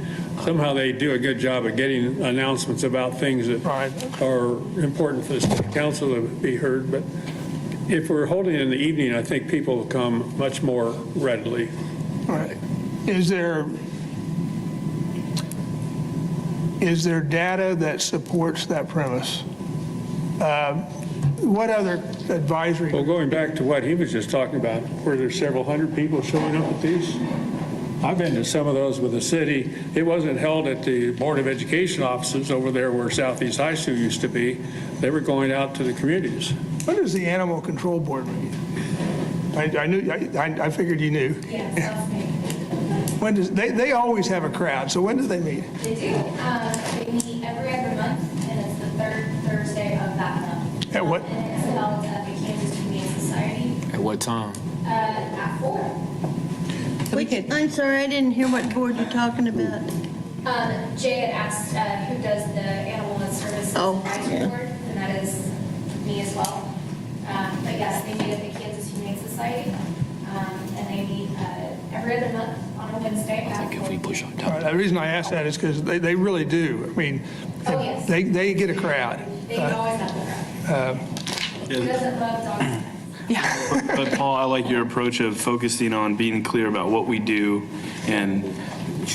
Somehow they do a good job of getting announcements about things that are important for the city council to be heard. But if we're holding it in the evening, I think people will come much more readily. All right. Is there data that supports that premise? What other advisory? Well, going back to what he was just talking about, where there's several hundred people showing up at these, I've been to some of those with the city. It wasn't held at the Board of Education offices over there where Southeast High School used to be. They were going out to the communities. When does the Animal Control Board meet? I figured you knew. Yes, that's me. When does they always have a crowd? So when do they meet? They do. They meet every other month, and it's the third Thursday of that month. At what? And it's held at the Kansas Humane Society At what time? at 4. I'm sorry, I didn't hear what board you're talking about. Jay had asked who does the Animal Services Advisory yeah. Board, and that is me as well. But yes, they meet at the Kansas Humane Society, and they meet every other month on a Wednesday. I think if we push our All time. right, the reason I ask that is because they really do. I mean, Oh, yes. they get a crowd. They always have the crowd. Who doesn't love dogs? But Paul, I like your approach of focusing on being clear about what we do and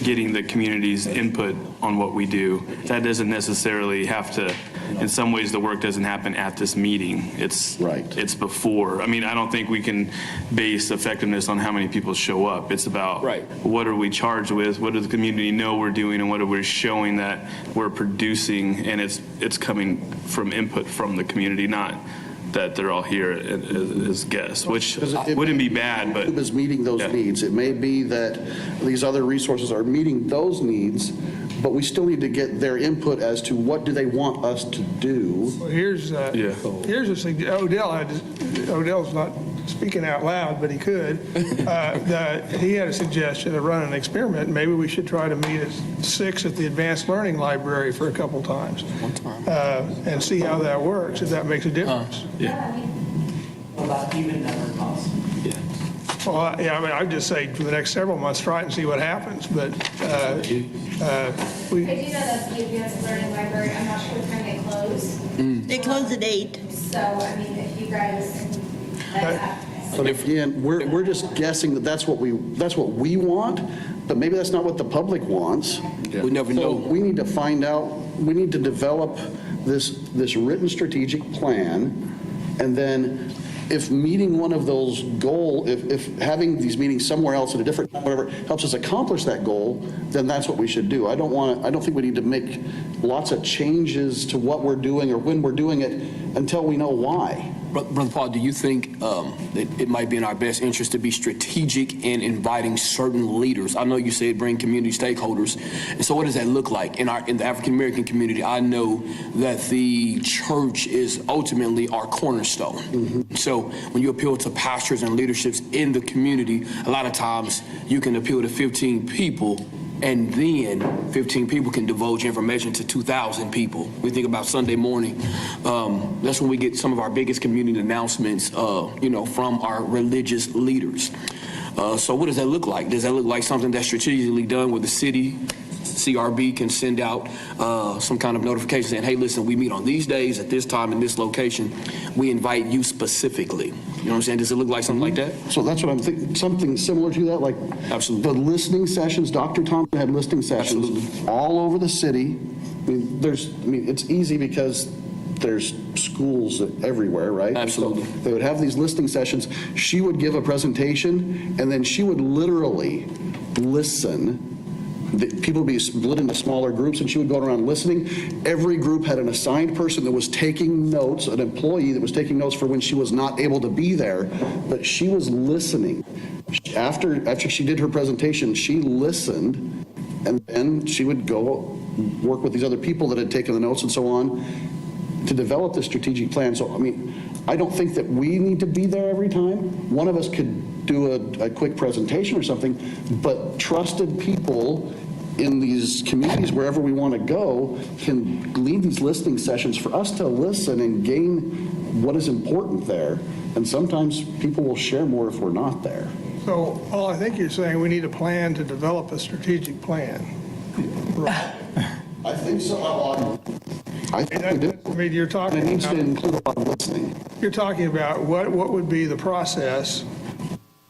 getting the community's input on what we do. That doesn't necessarily have to, in some ways, the work doesn't happen at this meeting. It's Right. It's before. I mean, I don't think we can base effectiveness on how many people show up. It's about Right. what are we charged with, what does the community know we're doing, and what are we showing that we're producing, and it's coming from input from the community, not that they're all here as guests, which wouldn't be bad, but Is meeting those Yeah. needs. It may be that these other resources are meeting those needs, but we still need to get their input as to what do they want us to do. Well, here's a Odell's not speaking out loud, but he could. He had a suggestion of running an experiment. Maybe we should try to meet at 6 at the Advanced Learning Library for a couple times. And see how that works, if that makes a difference. About even number of months. Well, yeah, I mean, I'd just say for the next several months, try it and see what happens, but I do know that the Advanced Learning Library, I'm not sure what time they close. They close at 8. So, I mean, if you guys, But again, we're just guessing that that's what we want, but maybe that's not what the public wants. We never So know. we need to find out, we need to develop this written strategic plan, and then if meeting one of those goals, if having these meetings somewhere else at a different time, whatever, helps us accomplish that goal, then that's what we should do. I don't think we need to make lots of changes to what we're doing or when we're doing it until we know why. Brother Paul, do you think that it might be in our best interest to be strategic in inviting certain leaders? I know you said bring community stakeholders. And so what does that look like? In the African American community, I know that the church is ultimately our cornerstone. Mm-hmm. So when you appeal to pastors and leaderships in the community, a lot of times you can appeal to 15 people, and then 15 people can divulge information to 2,000 people. We think about Sunday morning. That's when we get some of our biggest community announcements, from our religious leaders. So what does that look like? Does that look like something that's strategically done with the city? CRB can send out some kind of notification saying, hey, listen, we meet on these days at this time in this location. We invite you specifically. You know what I'm saying? Does it look like something like that? So that's what I'm thinking, something similar to that, like Absolutely. the listening sessions. Dr. Thompson had listening sessions Absolutely. all over the city. It's easy because there's schools everywhere, right? Absolutely. So they would have these listening sessions. She would give a presentation, and then she would literally listen. People would be split into smaller groups, and she would go around listening. Every group had an assigned person that was taking notes, an employee that was taking notes for when she was not able to be there, but she was listening. After she did her presentation, she listened, and then she would go work with these other people that had taken the notes and so on to develop the strategic plan. So, I don't think that we need to be there every time. One of us could do a quick presentation or something, but trusted people in these communities, wherever we want to go, can lead these listening sessions for us to listen and gain what is important there. And sometimes people will share more if we're not there. So, Paul, I think you're saying we need a plan to develop a strategic plan. Right. I think so. I think we do. I mean, you're talking And it needs to about, include a lot of listening. you're talking about what would be the process.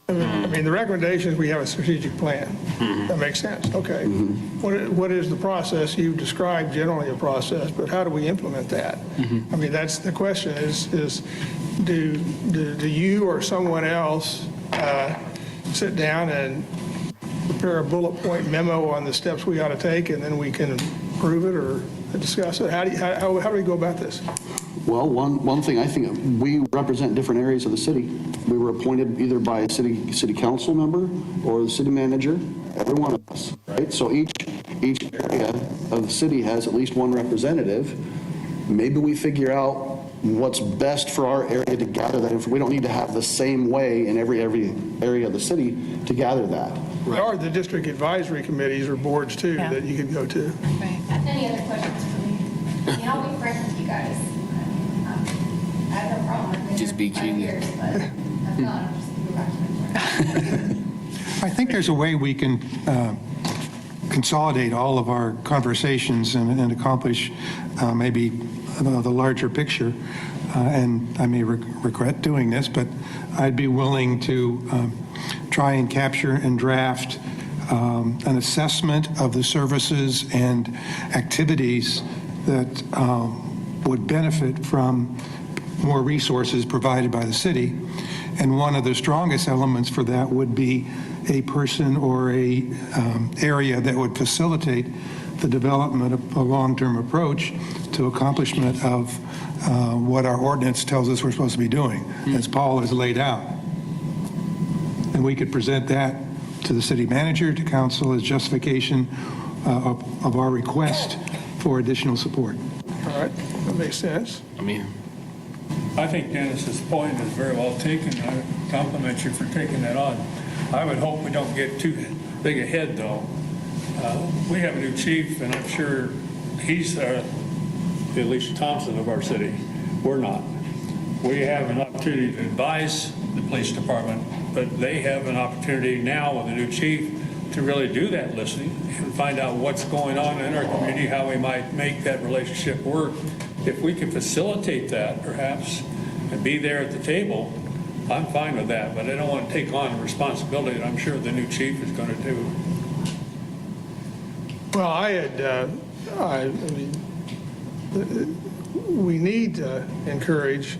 I mean, the recommendation is we have a strategic plan. That makes sense. Okay. What is the process? You described generally a process, but how do we implement that? I mean, that's the question is do you or someone else sit down and prepare a bullet point memo on the steps we ought to take, and then we can approve it or discuss it? How do we go about this? Well, one thing, I think we represent different areas of the city. We were appointed either by a city council member or the city manager, every one of us, right? So each area of the city has at least one representative. Maybe we figure out what's best for our area to gather that information. We don't need to have the same way in every area of the city to gather that. There are the district advisory committees or boards too Yeah. that you could go to. Right. any other questions for me? I mean, I'll be frank with you guys. I have no problem. I've been Just here be 5 cute. years, but I'm not. I'm just going to go back to my point. I think there's a way we can consolidate all of our conversations and accomplish maybe the larger picture. And I may regret doing this, but I'd be willing to try and capture and draft an assessment of the services and activities that would benefit from more resources provided by the city. And one of the strongest elements for that would be a person or a area that would facilitate the development of a long-term approach to accomplishment of what our ordinance tells us we're supposed to be doing, as Paul has laid out. And we could present that to the city manager, to council, as justification of our request for additional support. All right, that makes sense. I think Dennis's point is very well taken. I compliment you for taking that on. I would hope we don't get too big ahead, though. We have a new chief, and I'm sure he's the Alicia Thompson of our city. We're not. We have an opportunity to advise the police department, but they have an opportunity now with a new chief to really do that listening and find out what's going on in our community, how we might make that relationship work. If we can facilitate that, perhaps, and be there at the table, I'm fine with that, but I don't want to take on a responsibility that I'm sure the new chief is going to do. Well, we need to encourage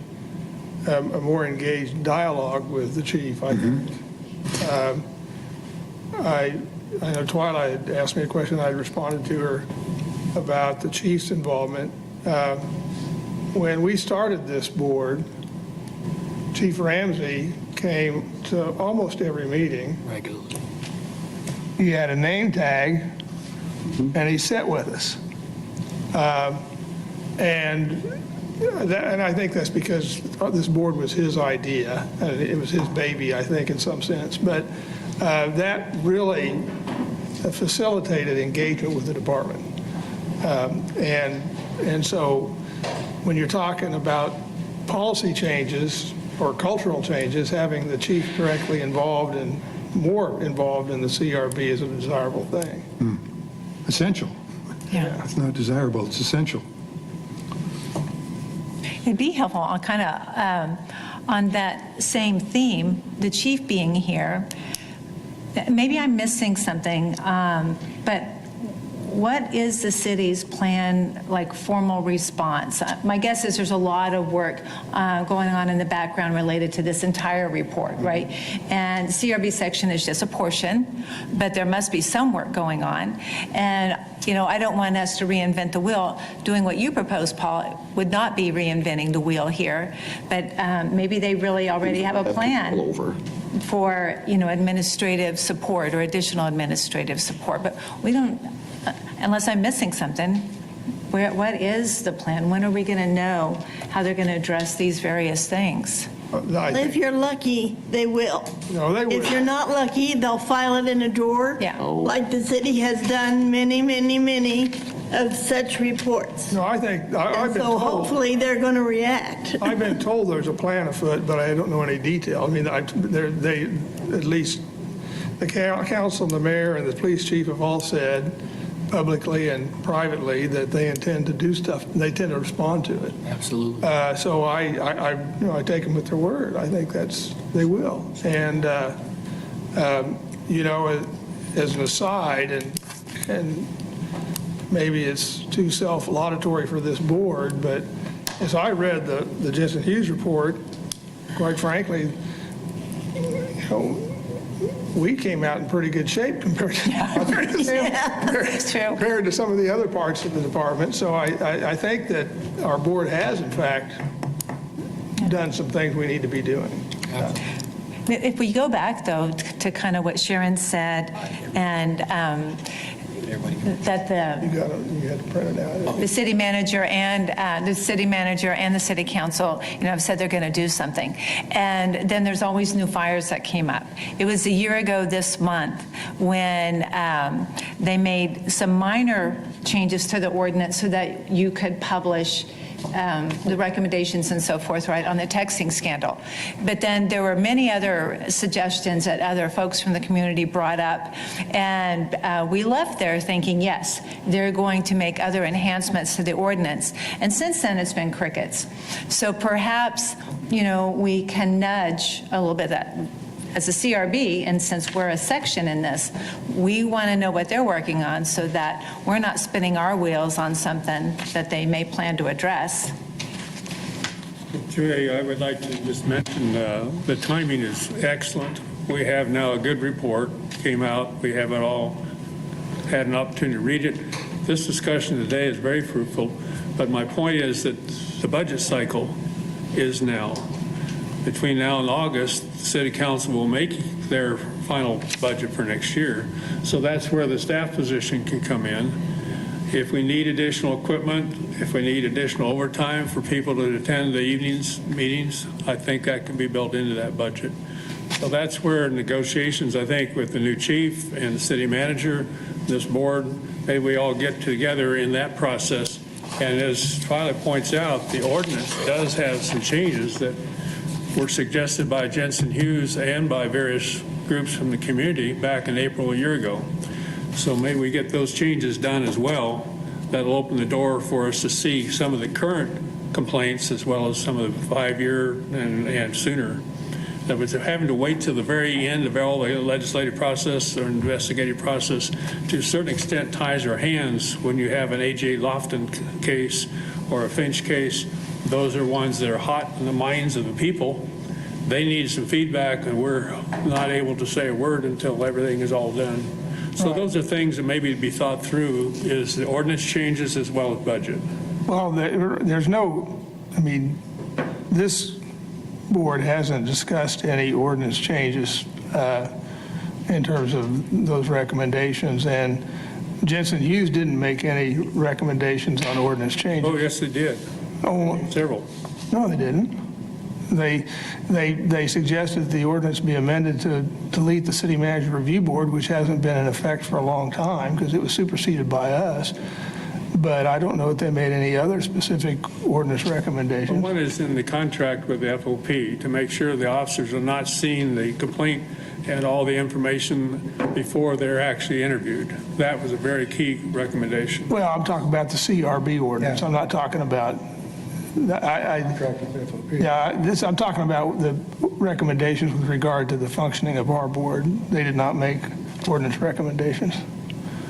a more engaged dialogue with the chief, I think. I know Twyla had asked me a question. I responded to her about the chief's involvement. When we started this board, Chief Ramsey came to almost every meeting. Regularly. He had a name tag, and he sat with us. And I think that's because this board was his idea. It was his baby, I think, in some sense. But that really facilitated engagement with the department. And so when you're talking about policy changes or cultural changes, having the chief directly involved and more involved in the CRB is a desirable thing. Essential. Yeah. It's not desirable, it's essential. It'd be helpful on kind of on that same theme, the chief being here. Maybe I'm missing something, but what is the city's plan, like formal response? My guess is there's a lot of work going on in the background related to this entire report, right? And CRB section is just a portion, but there must be some work going on. And, you know, I don't want us to reinvent the wheel. Doing what you propose, Paul, would not be reinventing the wheel here, but maybe they really already have a plan for, you know, administrative support or additional administrative support. But we don't, unless I'm missing something, what is the plan? When are we going to know how they're going to address these various things? If you're lucky, they will. No, they If will. you're not lucky, they'll file it in a drawer. Yeah. Like the city has done many, many, many of such reports. No, I think, I've And been so told. hopefully they're going to react. I've been told there's a plan afoot, but I don't know any detail. I mean, they, at least the council, the mayor, and the police chief have all said publicly and privately that they intend to do stuff, and they tend to respond to it. Absolutely. So I take them at their word. I think they will. And, you know, as an aside, and maybe it's too self-laudatory for this board, but as I read the Jensen Hughes report, quite frankly, you know, we came out in pretty good shape compared to compared to some of the other parts of the department. So I think that our board has, in fact, done some things we need to be doing. If we go back, though, to kind of what Sharon said, and that You had to print it out. the city manager and the city council, you know, have said they're going to do something. And then there's always new fires that came up. It was a year ago this month when they made some minor changes to the ordinance so that you could publish the recommendations and so forth, right, on the texting scandal. But then there were many other suggestions that other folks from the community brought up, and we left there thinking, yes, they're going to make other enhancements to the ordinance. And since then, it's been crickets. So perhaps, you know, we can nudge a little bit that as a CRB, and since we're a section in this, we want to know what they're working on so that we're not spinning our wheels on something that they may plan to address. Julie, I would like to just mention the timing is excellent. We have now a good report, came out, we have it all, had an opportunity to read it. This discussion today is very fruitful, but my point is that the budget cycle is now. Between now and August, the City Council will make their final budget for next year. So that's where the staff position can come in. If we need additional equipment, if we need additional overtime for people to attend the evenings meetings, I think that can be built into that budget. So that's where negotiations, I think, with the new chief and the city manager, this board, maybe we all get together in that process. And as Twyla points out, the ordinance does have some changes that were suggested by Jensen Hughes and by various groups from the community back in April a year ago. So maybe we get those changes done as well. That'll open the door for us to see some of the current complaints as well as some of the 5-year and sooner. That was having to wait till the very end of all the legislative process or investigative process to a certain extent ties our hands when you have an A.J. Lofton case or a Finch case. Those are ones that are hot in the minds of the people. They need some feedback, and we're not able to say a word until everything is all done. So those are things that maybe to be thought through is the ordinance changes as well as budget. Well, there's no, I mean, this board hasn't discussed any ordinance changes in terms of those recommendations, and Jensen Hughes didn't make any recommendations on ordinance changes. Oh, yes, they did. Oh, Several. no, they didn't. They suggested the ordinance be amended to delete the city manager review board, which hasn't been in effect for a long time because it was superseded by us. But I don't know if they made any other specific ordinance recommendations. One is in the contract with the FOP to make sure the officers are not seeing the complaint and all the information before they're actually interviewed. That was a very key recommendation. Well, I'm talking about the CRB ordinance. I'm not talking about, I'm talking about the recommendations with regard to the functioning of our board. They did not make ordinance recommendations.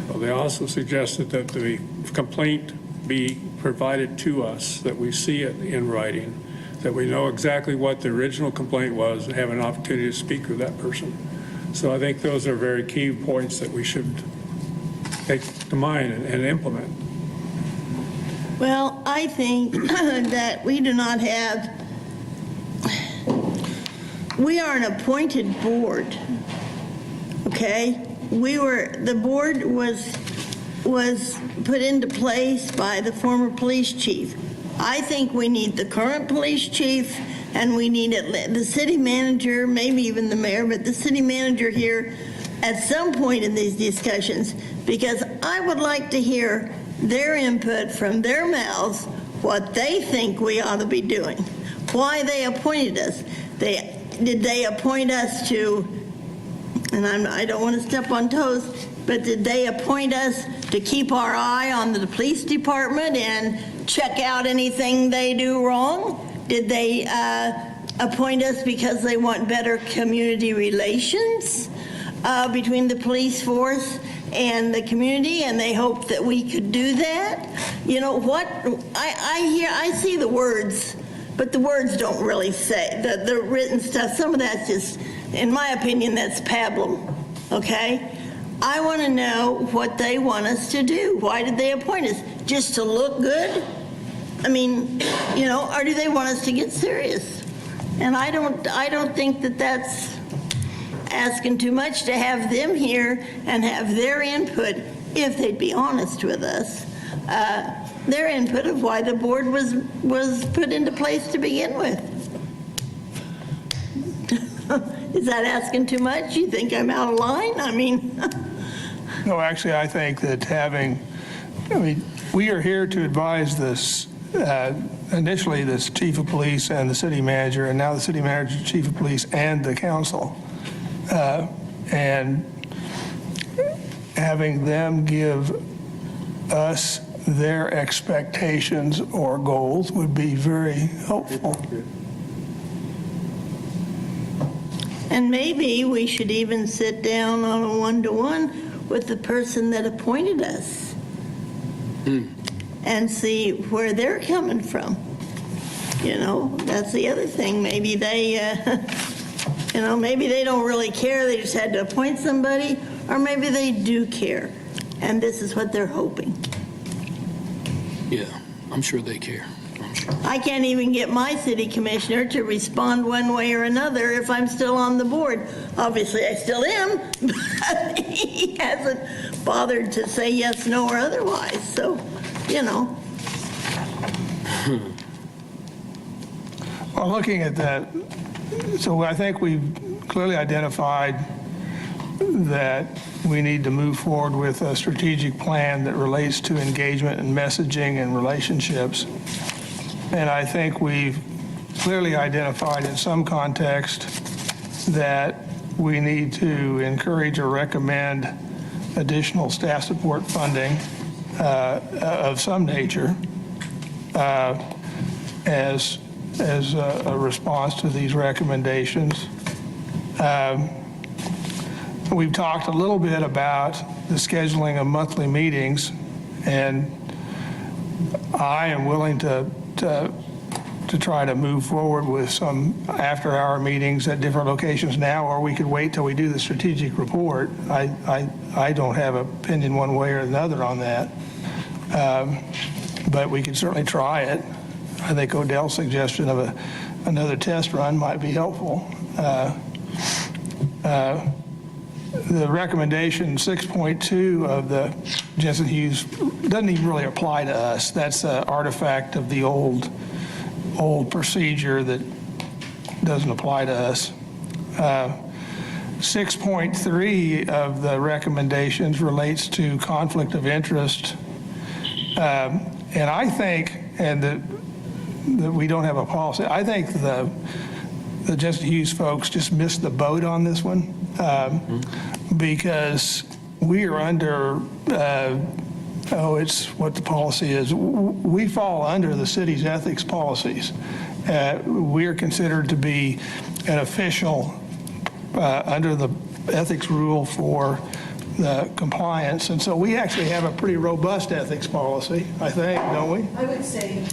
Well, they also suggested that the complaint be provided to us, that we see it in writing, that we know exactly what the original complaint was and have an opportunity to speak with that person. So I think those are very key points that we should take to mind and implement. Well, I think that we do not have, we are an appointed board, okay? The board was put into place by the former police chief. I think we need the current police chief, and we need the city manager, maybe even the mayor, but the city manager here at some point in these discussions, because I would like to hear their input from their mouths, what they think we ought to be doing, why they appointed us. Did they appoint us to, and I don't want to step on toes, but did they appoint us to keep our eye on the police department and check out anything they do wrong? Did they appoint us because they want better community relations between the police force and the community, and they hope that we could do that? You know what? I see the words, but the words don't really say the written stuff. Some of that's just, in my opinion, that's pablum. Okay. I want to know what they want us to do. Why did they appoint us? Just to look good? I mean, you know, or do they want us to get serious? And I don't think that that's asking too much to have them here and have their input, if they'd be honest with us, their input of why the board was put into place to begin with. Is that asking too much? You think I'm out of line? I mean... No, actually, I think that having I mean, we are here to advise this, initially this chief of police and the city manager, and now the city manager, chief of police, and the council. And having them give us their expectations or goals would be very helpful. And maybe we should even sit down on a one-to-one with the person that appointed us and see where they're coming from. You know, that's the other thing. Maybe they, maybe they don't really care. They just had to appoint somebody, or maybe they do care. And this is what they're hoping. Yeah, I'm sure they care. I can't even get my city commissioner to respond one way or another if I'm still on the board. Obviously, I still am, but he hasn't bothered to say yes, no, or otherwise. So, Well, looking at that, so I think we've clearly identified that we need to move forward with a strategic plan that relates to engagement and messaging and relationships. And I think we've clearly identified in some context that we need to encourage or recommend additional staff support funding of some nature as a response to these recommendations. We've talked a little bit about the scheduling of monthly meetings, and I am willing to try to move forward with some after-hour meetings at different locations now, or we could wait till we do the strategic report. I don't have an opinion one way or another on that, but we could certainly try it. I think Odell's suggestion of another test run might be helpful. The recommendation 6.2 of the Jensen Hughes doesn't even really apply to us. That's an artifact of the old procedure that doesn't apply to us. 6.3 of the recommendations relates to conflict of interest. And I think, that we don't have a policy, I think the Jensen Hughes folks just missed the boat on this one. Because we are under, it's what the policy is. We fall under the city's ethics policies. We are considered to be an official under the ethics rule for the compliance. And so we actually have a pretty robust ethics policy, I think, don't we? I would say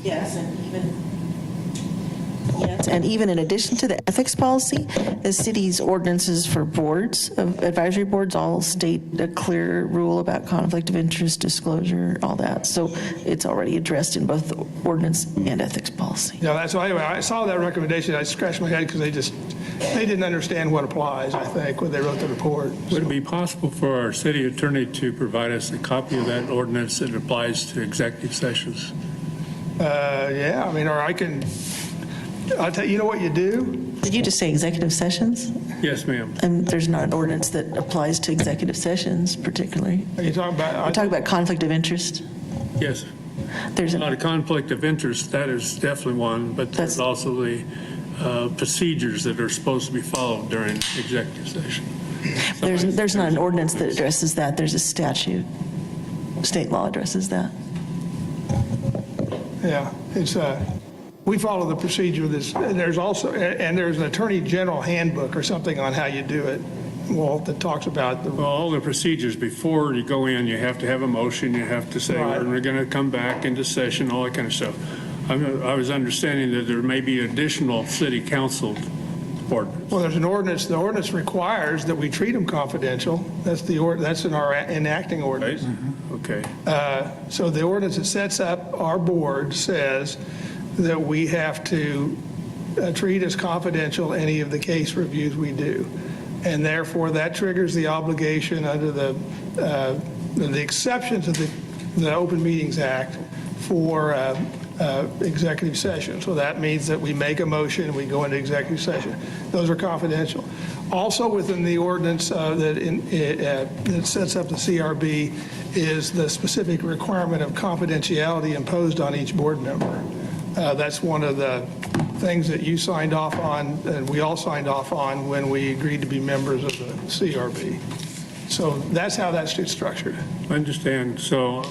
yes, and even in addition to the ethics policy, the city's ordinances for boards, advisory boards, all state a clear rule about conflict of interest, disclosure, all that. So it's already addressed in both the ordinance and ethics policy. Yeah, that's why anyway, I saw that recommendation. I scratched my head because they didn't understand what applies, I think, when they wrote the report. Would it be possible for our city attorney to provide us a copy of that ordinance that applies to executive sessions? Yeah, I mean, or I can, I'll tell you, know what you do? Did you just say executive sessions? Yes, ma'am. And there's not an ordinance that applies to executive sessions particularly. Are you talking about? We're talking about conflict of interest. Yes. There's Not a conflict of interest, that is definitely one, but there's also the procedures that are supposed to be followed during executive session. There's not an ordinance that addresses that. There's a statute. State law addresses that. Yeah, it's we follow the procedure. There's also, and there's an Attorney General handbook or something on how you do it, Walt, that talks about the. Well, all the procedures before you go in, you have to have a motion, you have to say, Right. we're going to come back into session, all that kind of stuff. I was understanding that there may be additional city council ordinance. Well, there's an ordinance. The ordinance requires that we treat them confidential. That's that's in our enacting ordinance. Right? Okay. So the ordinance that sets up our board says that we have to treat as confidential any of the case reviews we do. And therefore, that triggers the obligation under the exception to the Open Meetings Act for executive session. So that means that we make a motion, we go into executive session. Those are confidential. Also within the ordinance that sets up the CRB is the specific requirement of confidentiality imposed on each board member. That's one of the things that you signed off on, and we all signed off on when we agreed to be members of the CRB. So that's how that's structured. I understand. So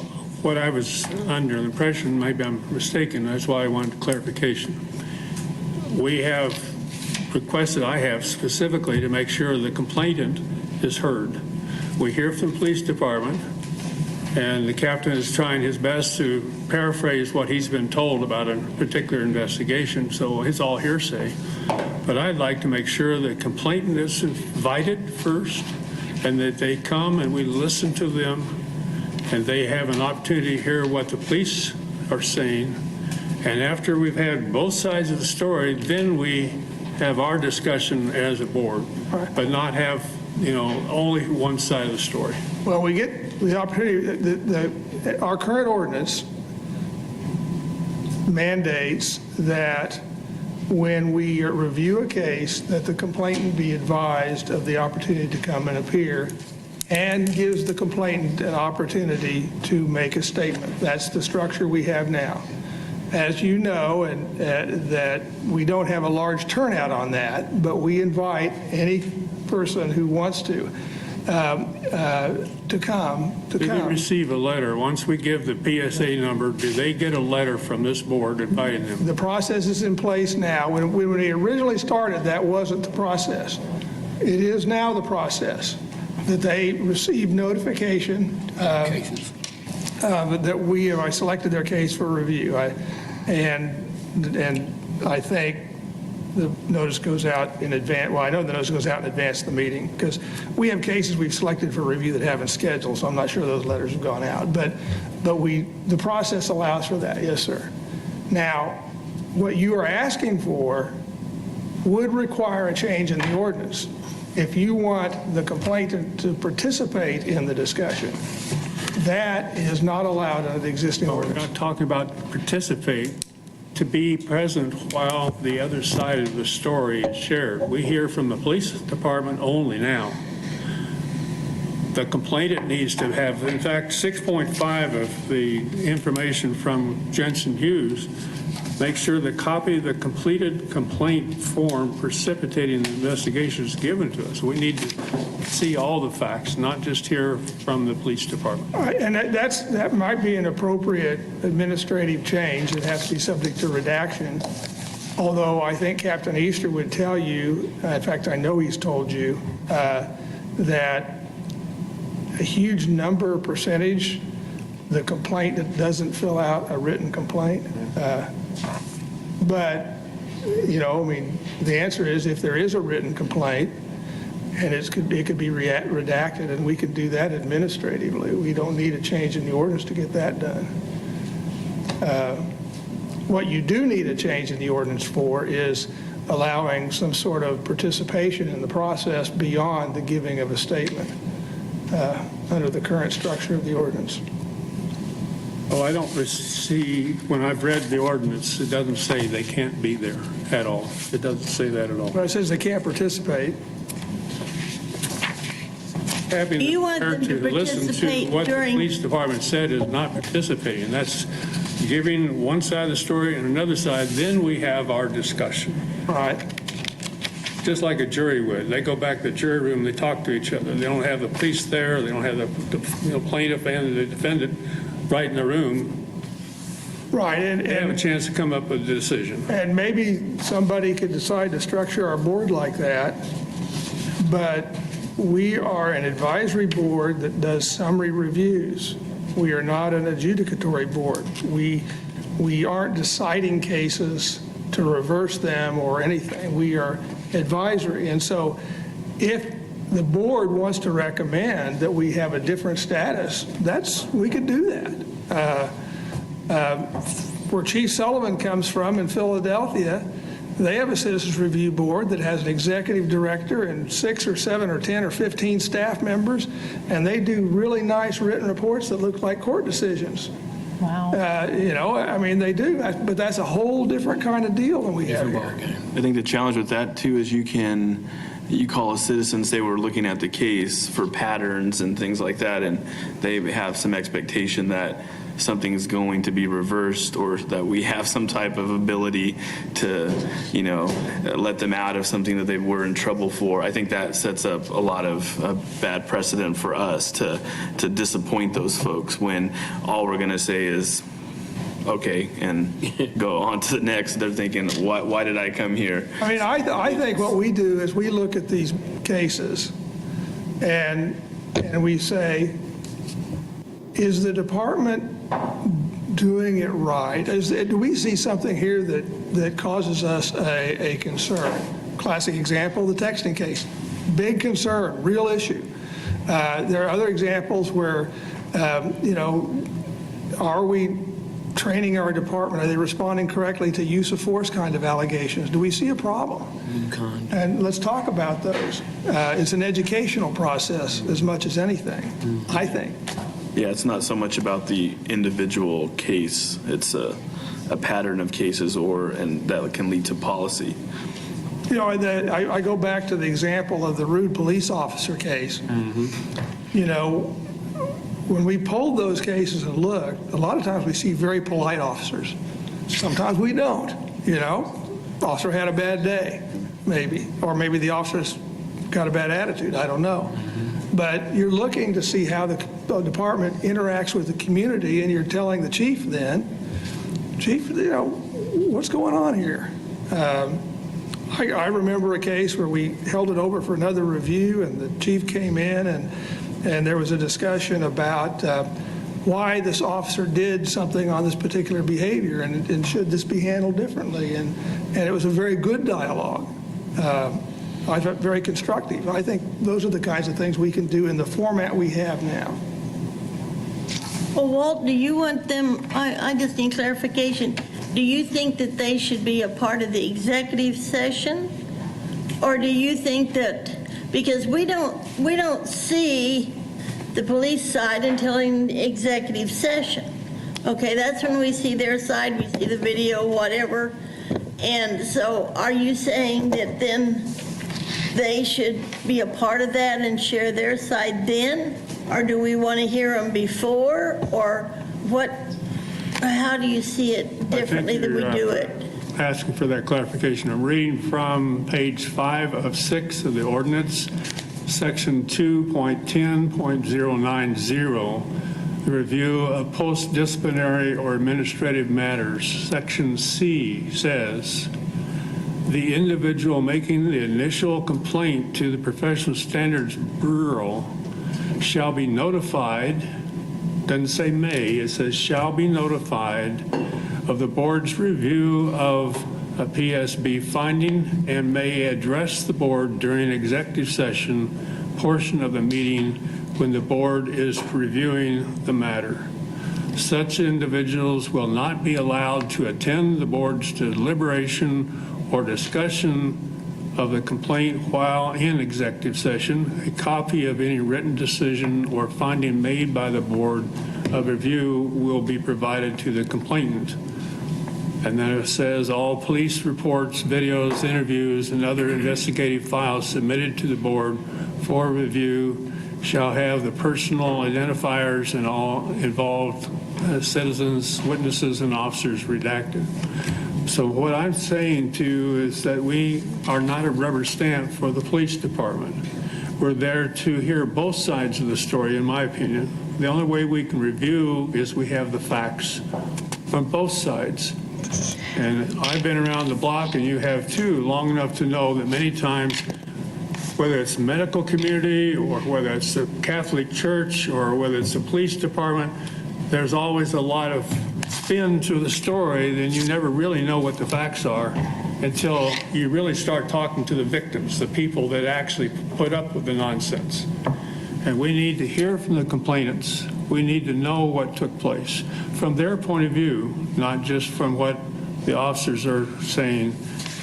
what I was under the impression, maybe I'm mistaken, that's why I wanted clarification. We have requested, I have specifically, to make sure the complainant is heard. We hear from the police department, and the captain is trying his best to paraphrase what he's been told about a particular investigation, so it's all hearsay. But I'd like to make sure the complainant is invited first, and that they come and we listen to them, and they have an opportunity to hear what the police are saying. And after we've had both sides of the story, then we have our discussion as a board, but not have, only one side of the story. Well, we get the opportunity, our current ordinance mandates that when we review a case, that the complainant be advised of the opportunity to come and appear, and gives the complainant an opportunity to make a statement. That's the structure we have now. As you know, and that we don't have a large turnout on that, but we invite any person who wants to come. Do they receive a letter? Once we give the PSA number, do they get a letter from this board inviting them? The process is in place now. When we originally started, that wasn't the process. It is now the process that they receive notification that I selected their case for review. And I think the notice goes out in advance. Well, I know the notice goes out in advance of the meeting, because we have cases we've selected for review that haven't scheduled, so I'm not sure those letters have gone out. But the process allows for that, yes, sir. Now, what you are asking for would require a change in the ordinance. If you want the complainant to participate in the discussion, that is not allowed under the existing ordinance. We're not talking about participate, to be present while the other side of the story is shared. We hear from the police department only now. The complainant needs to have, in fact, 6.5 of the information from Jensen Hughes make sure the copy of the completed complaint form precipitating the investigation is given to us. We need to see all the facts, not just hear from the police department. All right, and that might be an appropriate administrative change. It has to be subject to redaction. Although I think Captain Easter would tell you, in fact, I know he's told you, that a huge percentage, the complainant doesn't fill out a written complaint. But, the answer is, if there is a written complaint, and it could be redacted, and we can do that administratively. We don't need a change in the ordinance to get that done. What you do need a change in the ordinance for is allowing some sort of participation in the process beyond the giving of a statement under the current structure of the ordinance. Oh, I don't see, when I've read the ordinance, it doesn't say they can't be there at all. It doesn't say that at all. But it says they can't participate. Having You want them to listen to participate what the during- police department said is not participating. That's giving one side of the story and another side, then we have our discussion. Right. Just like a jury would. They go back to the jury room, they talk to each other. They don't have the police there, they don't have the plaintiff and the defendant right in the room. Right. They have a chance to come up with a decision. And maybe somebody could decide to structure our board like that, but we are an advisory board that does summary reviews. We are not an adjudicatory board. We aren't deciding cases to reverse them or anything. We are advisory. And so if the board wants to recommend that we have a different status, we could do that. Where Chief Sullivan comes from in Philadelphia, They have a citizens review board that has an executive director and 6 or 7 or 10 or 15 staff members, and they do really nice written reports that look like court decisions. Wow. I mean, they do, but that's a whole different kind of deal than we have here. I think the challenge with that too is you call a citizen, say we're looking at the case for patterns and things like that, and they have some expectation that something's going to be reversed or that we have some type of ability to, let them out of something that they were in trouble for. I think that sets up a lot of bad precedent for us to disappoint those folks when all we're going to say is, okay, and go on to the next. They're thinking, why did I come here? I mean, I think what we do is we look at these cases and we say, is the department doing it right? Do we see something here that causes us a concern? Classic example, the texting case. Big concern, real issue. There are other examples where, are we training our department? Are they responding correctly to use of force kind of allegations? Do we see a problem? And let's talk about those. It's an educational process as much as anything, I think. Yeah, it's not so much about the individual case. It's a pattern of cases and that can lead to policy. I go back to the example of the rude police officer case. When we polled those cases and looked, a lot of times we see very polite officers. Sometimes we don't, Officer had a bad day, maybe. Or maybe the officer's got a bad attitude, I don't know. But you're looking to see how the department interacts with the community, and you're telling the chief then, Chief, what's going on here? I remember a case where we held it over for another review, and the chief came in, and there was a discussion about why this officer did something on this particular behavior, and should this be handled differently. And it was a very good dialogue. I thought very constructive. I think those are the kinds of things we can do in the format we have now. Well, Walt, do you want them, I just need clarification. Do you think that they should be a part of the executive session? Or do you think that, because we don't see the police side until in executive session. Okay, that's when we see their side, we see the video, whatever. And so are you saying that then they should be a part of that and share their side then? Or do we want to hear them before? Or what? How do you see it differently that we do it? Asking for that clarification. I'm reading from page 5 of 6 of the ordinance, section 2.10.090, the review of post-disciplinary or administrative matters. Section C says, the individual making the initial complaint to the Professional Standards Bureau shall be notified, doesn't say may, it says shall be notified of the board's review of a PSB finding and may address the board during executive session portion of the meeting when the board is reviewing the matter. Such individuals will not be allowed to attend the board's deliberation or discussion of the complaint while in executive session. A copy of any written decision or finding made by the board of review will be provided to the complainant. And then it says all police reports, videos, interviews, and other investigative files submitted to the board for review shall have the personal identifiers and all involved citizens, witnesses, and officers redacted. So what I'm saying to you is that we are not a rubber stamp for the police department. We're there to hear both sides of the story, in my opinion. The only way we can review is we have the facts from both sides. And I've been around the block, and you have too, long enough to know that many times, whether it's the medical community or whether it's the Catholic Church or whether it's the police department, there's always a lot of spin to the story. Then you never really know what the facts are until you really start talking to the victims, the people that actually put up with the nonsense. And we need to hear from the complainants. We need to know what took place from their point of view, not just from what the officers are saying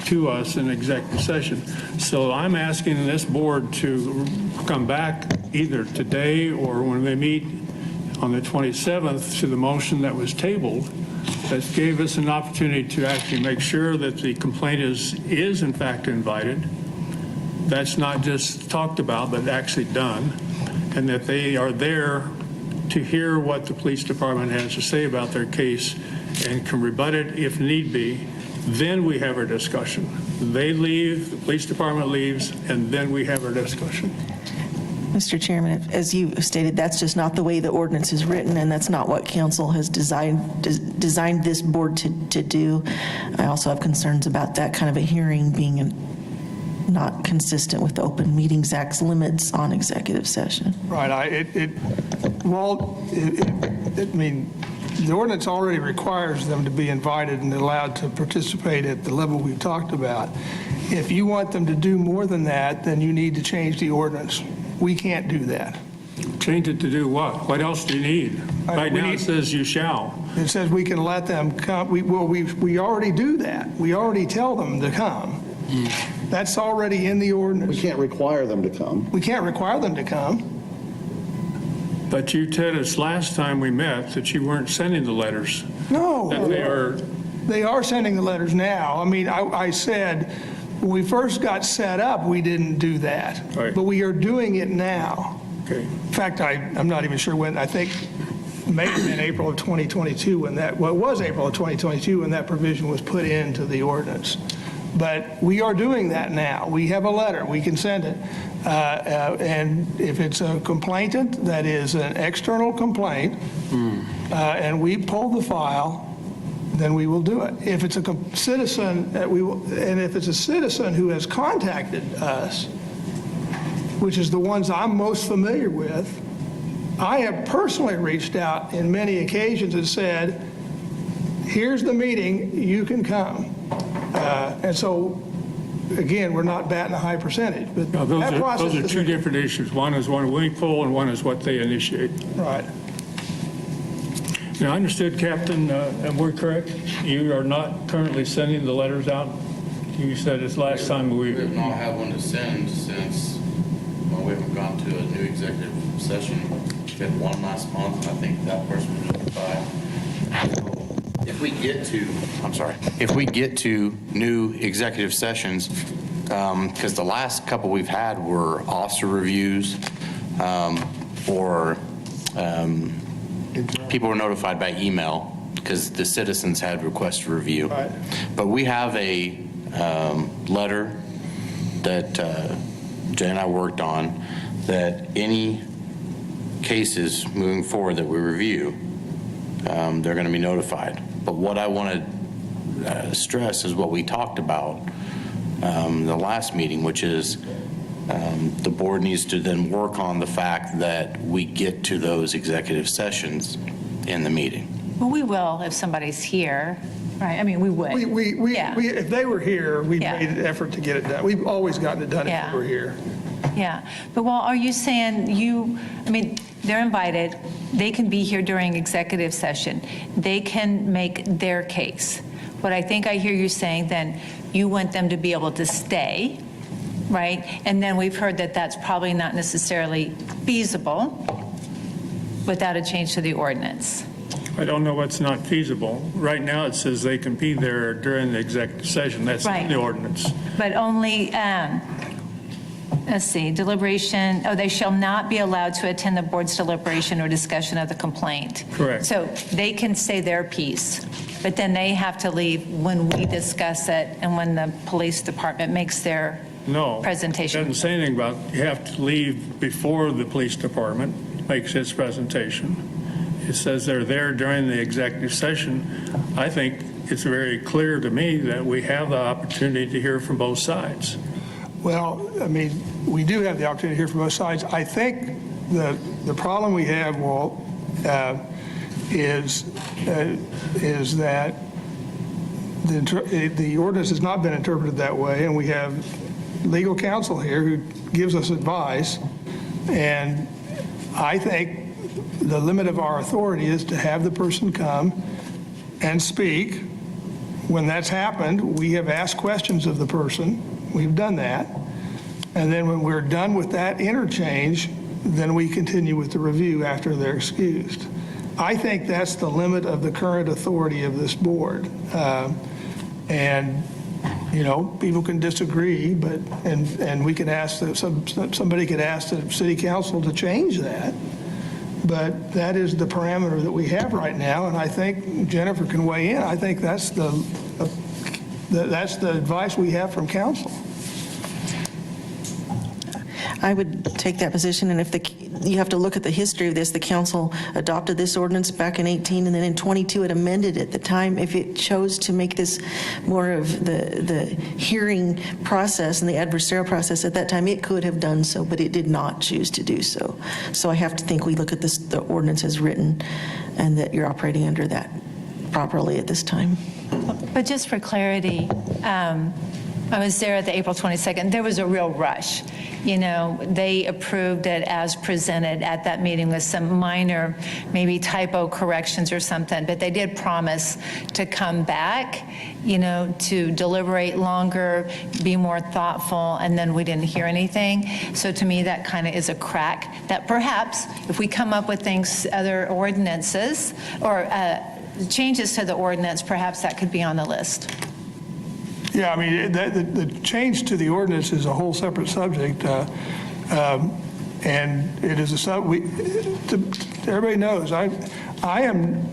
to us in executive session. So I'm asking this board to come back either today or when they meet on the 27th to the motion that was tabled that gave us an opportunity to actually make sure that the complaint is in fact invited. That's not just talked about, but actually done, and that they are there to hear what the police department has to say about their case and can rebut it if need be. Then we have our discussion. They leave, the police department leaves, and then we have our discussion. Mr. Chairman, as you stated, that's just not the way the ordinance is written, and that's not what council has designed this board to do. I also have concerns about that kind of a hearing being not consistent with the Open Meetings Act's limits on executive session. Right, I mean, the ordinance already requires them to be invited and allowed to participate at the level we've talked about. If you want them to do more than that, then you need to change the ordinance. We can't do that. Change it to do what? What else do you need? Right now it says you shall. It says we can let them come. We already do that. We already tell them to come. That's already in the ordinance. We can't require them to come. We can't require them to come. But you told us last time we met that you weren't sending the letters. No. That They are sending the letters now. I mean, I said when we first got set up, we didn't do that. Right. But we are doing it now. Okay. In fact, I'm not even sure when. I think maybe in April of 2022 when that, well, it was April of 2022 when that provision was put into the ordinance. But we are doing that now. We have a letter. We can send it. And if it's a complainant that is an external complaint, and we pull the file, then we will do it. If it's a citizen, and if it's a citizen who has contacted us, which is the ones I'm most familiar with, I have personally reached out in many occasions and said, here's the meeting, you can come. And so, again, we're not batting a high percentage. But No, that process those are two different issues. One is one we pull and one is what they initiate. Right. Now, I understood, Captain, and we're correct, you are not currently sending the letters out? You said it's last time we... We have not had one to send since, well, we haven't gone to a new executive session. We had one last month, and I think that person was notified. If we get to new executive sessions, because the last couple we've had were officer reviews, or people were notified by email because the citizens had requests to review. Right. But we have a letter that Jay and I worked on that any cases moving forward that we review, they're going to be notified. But what I want to stress is what we talked about the last meeting, which is the board needs to then work on the fact that we get to those executive sessions in the meeting. Well, we will if somebody's here, right? I mean, we would. Yeah. If they were here, we Yeah. made an effort to get it done. We've always gotten it done if Yeah. they were here. Yeah, but well, are you saying I mean, they're invited, they can be here during executive session, they can make their case. What I think I hear you saying, then you want them to be able to stay, right? And then we've heard that that's probably not necessarily feasible without a change to the ordinance. I don't know what's not feasible. Right now, it says they can be there during the executive session. That's Right. in the ordinance. But only, let's see, deliberation, they shall not be allowed to attend the board's deliberation or discussion of the complaint. Correct. So they can say their piece, but then they have to leave when we discuss it and when the police department makes their No. presentation. It doesn't say anything about you have to leave before the police department makes its presentation. It says they're there during the executive session. I think it's very clear to me that we have the opportunity to hear from both sides. Well, I mean, we do have the opportunity to hear from both sides. I think the problem we have, Walt, is that the ordinance has not been interpreted that way, and we have legal counsel here who gives us advice. And I think the limit of our authority is to have the person come and speak when that's happened, we have asked questions of the person. We've done that. And then when we're done with that interchange, then we continue with the review after they're excused. I think that's the limit of the current authority of this board. And, you know, people can disagree, but, and we can ask, somebody could ask the city council to change that. But that is the parameter that we have right now, and I think Jennifer can weigh in. I think that's the advice we have from council. I would take that position, and if you have to look at the history of this, the council adopted this ordinance back in 18, and then in 22 it amended at the time. If it chose to make this more of the hearing process and the adversarial process at that time, it could have done so, but it did not choose to do so. So I have to think we look at this, the ordinance as written, and that you're operating under that properly at this time. But just for clarity, I was there at the April 22nd. There was a real rush. You know, they approved it as presented at that meeting with some minor, maybe typo corrections or something, but they did promise to come back, you know, to deliberate longer, be more thoughtful, and then we didn't hear anything. So to me, that kind of is a crack that perhaps if we come up with things, other ordinances or changes to the ordinance, perhaps that could be on the list. Yeah, I mean, the change to the ordinance is a whole separate subject, and it is everybody knows, I am,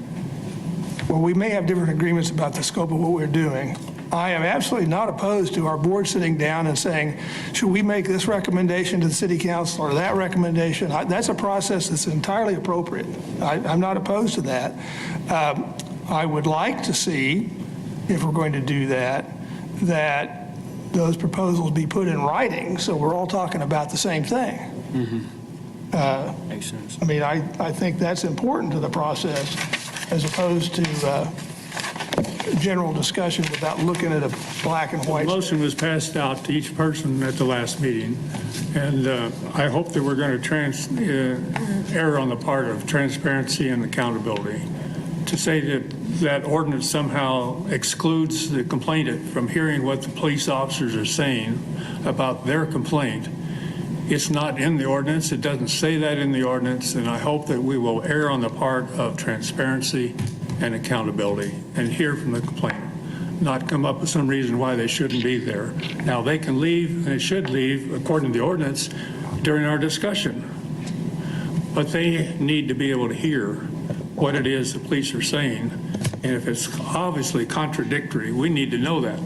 well, we may have different agreements about the scope of what we're doing. I am absolutely not opposed to our board sitting down and saying, should we make this recommendation to the city council or that recommendation? That's a process that's entirely appropriate. I'm not opposed to that. I would like to see, if we're going to do that, that those proposals be put in writing so we're all talking about the same thing. Mm-hmm. Makes sense. I mean, I think that's important to the process as opposed to general discussion without looking at a black and white. The motion was passed out to each person at the last meeting, and I hope that we're going to err on the part of transparency and accountability. To say that ordinance somehow excludes the complainant from hearing what the police officers are saying about their complaint, it's not in the ordinance. It doesn't say that in the ordinance, and I hope that we will err on the part of transparency and accountability and hear from the complainant, not come up with some reason why they shouldn't be there. Now, they can leave, and they should leave, according to the ordinance, during our discussion, but they need to be able to hear what it is the police are saying, and if it's obviously contradictory, we need to know that.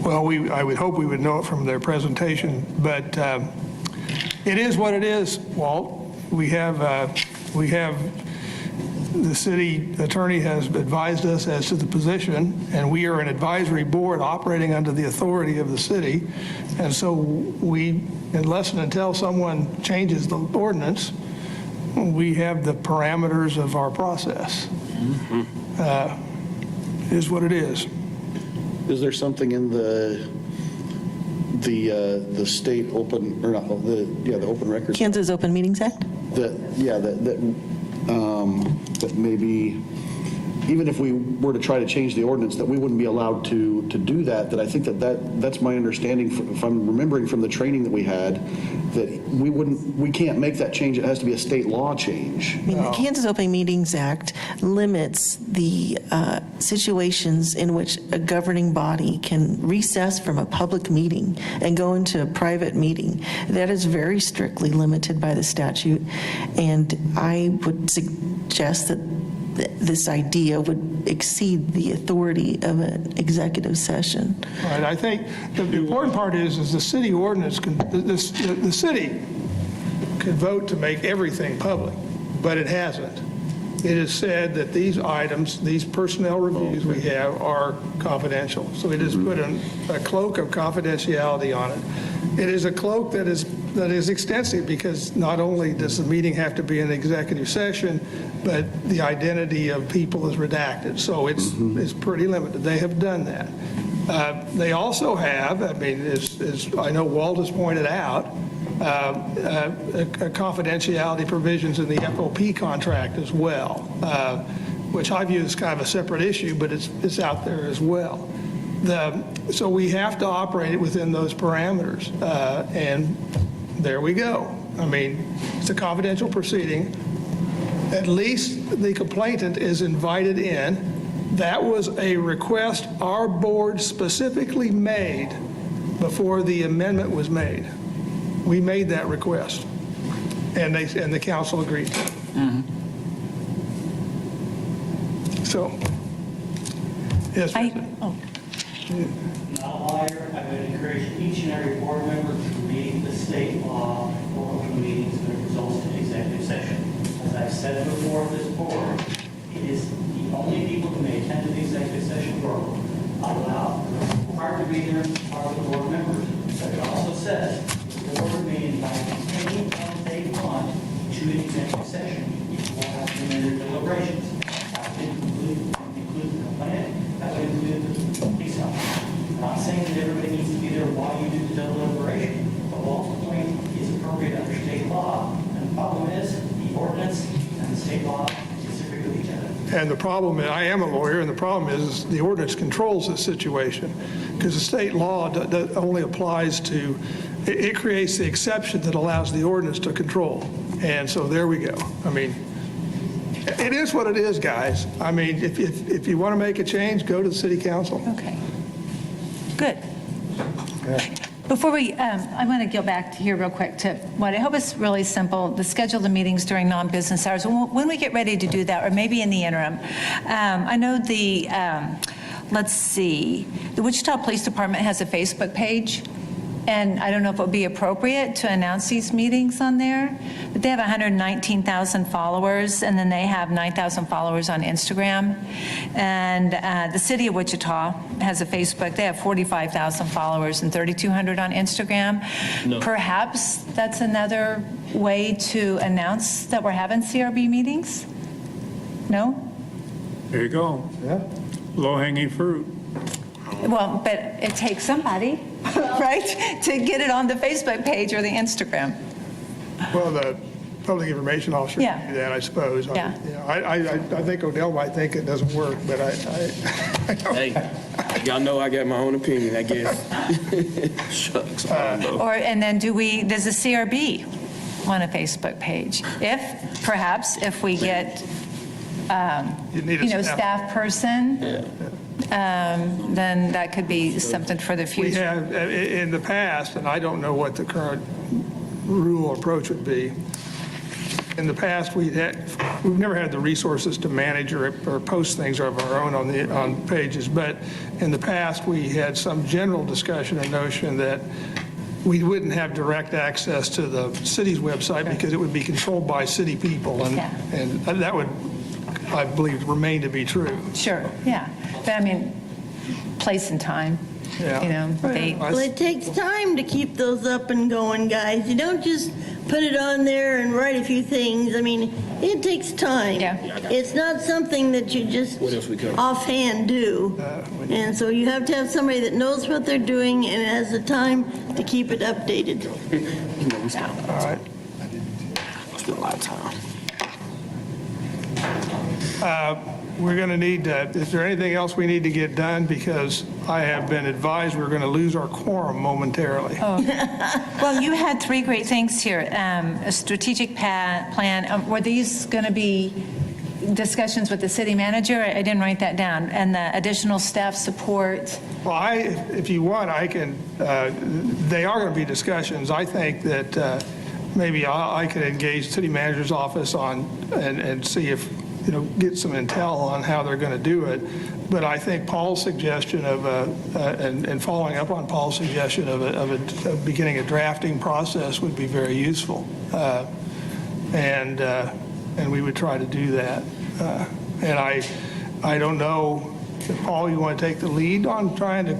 Well, I would hope we would know it from their presentation, but it is what it is, Walt. We have the city attorney has advised us as to the position, and we are an advisory board operating under the authority of the city, and so we, unless and until someone changes the ordinance, we have the parameters of our process. It is what it is. Is there something in the state open, or not, the Open Records? Kansas Open Meetings Act? That maybe, even if we were to try to change the ordinance, that we wouldn't be allowed to do that, that I think that's my understanding, if I'm remembering from the training that we had, that we can't make that change. It has to be a state law change. I mean, the Kansas Open Meetings Act limits the situations in which a governing body can recess from a public meeting and go into a private meeting. That is very strictly limited by the statute, and I would suggest that this idea would exceed the authority of an executive session. Right. I think the important part is the city ordinance, the city could vote to make everything public, but it hasn't. It is said that these items, these personnel reviews we have are confidential. So it has put a cloak of confidentiality on it. It is a cloak that is extensive, because not only does the meeting have to be an executive session, but the identity of people is redacted. So it's pretty limited. They have done that. They also have, I mean, as I know Walt has pointed out, confidentiality provisions in the FOP contract as well. which I view as kind of a separate issue, but it's out there as well. So we have to operate it within those parameters, and there we go. I mean, it's a confidential proceeding. At least the complainant is invited in. That was a request our board specifically made before the amendment was made. We made that request, and the council agreed. So, yes, President. Not a lawyer, I would encourage each and every board member to read the state law for open meetings when it results in executive session. As I've said before this board, it is the only people who may attend the executive session are allowed, required to be there, are the board members. But it also says the board may invite any of they want to an executive session. You will have to amend their deliberations. That would include the complainant, that would include the police officer. I'm not saying that everybody needs to be there while you do the deliberation, but Walt's point is appropriate under state law. And the problem is the ordinance and the state law disagree with each other. And the problem, I am a lawyer, and the problem is the ordinance controls this situation, because the state law only applies to, it creates the exception that allows the ordinance to control. And so there we go. I mean, it is what it is, guys. I mean, if you want to make a change, go to the city council. Okay. Good. Before we, I want to go back to here real quick to what I hope is really simple, the schedule the meetings during non-business hours. When we get ready to do that, or maybe in the interim, I know let's see, the Wichita Police Department has a Facebook page, and I don't know if it would be appropriate to announce these meetings on there, but they have 119,000 followers, and then they have 9,000 followers on Instagram. And the city of Wichita has a Facebook. They have 45,000 followers and 3,200 on Instagram. No. Perhaps that's another way to announce that we're having CRB meetings? No? There you go. Yeah. Low-hanging fruit. Well, but it takes somebody, right, to get it on the Facebook page or the Instagram. Well, the public information officer Yeah. can do that, I suppose. Yeah. I think Odell might think it doesn't work, but I don't. Hey, y'all know I got my own opinion, I guess. Shucks, I don't know. And then does the CRB want a Facebook page? Perhaps if we get, You need a staff person, then that could be something for the We future. have, in the past, and I don't know what the current rule or approach would be, in the past, we've never had the resources to manage or post things of our own on pages, but in the past, we had some general discussion and notion that we wouldn't have direct access to the city's website because it would be controlled by city people, and that would, I believe, remain to be true. Sure, yeah. But I mean, place and time, date. Well, it takes time to keep those up and going, guys. You don't just put it on there and write a few things. I mean, it takes time. Yeah. It's not something that you just What else we cover? offhand do. And so you have to have somebody that knows what they're doing and has the time to keep it updated. You know, we spent All right. a lot of time. We're going to need, is there anything else we need to get done? Because I have been advised we're going to lose our quorum momentarily. Well, you had three great things here. A strategic plan. Were these going to be discussions with the city manager? I didn't write that down. And the additional staff support. Well, if you want, I can, they are going to be discussions. I think that maybe I could engage city manager's office on and see if, get some intel on how they're going to do it. But I think Paul's suggestion of, and following up on Paul's suggestion of beginning a drafting process would be very useful. And we would try to do that. And I don't know, Paul, you want to take the lead on trying to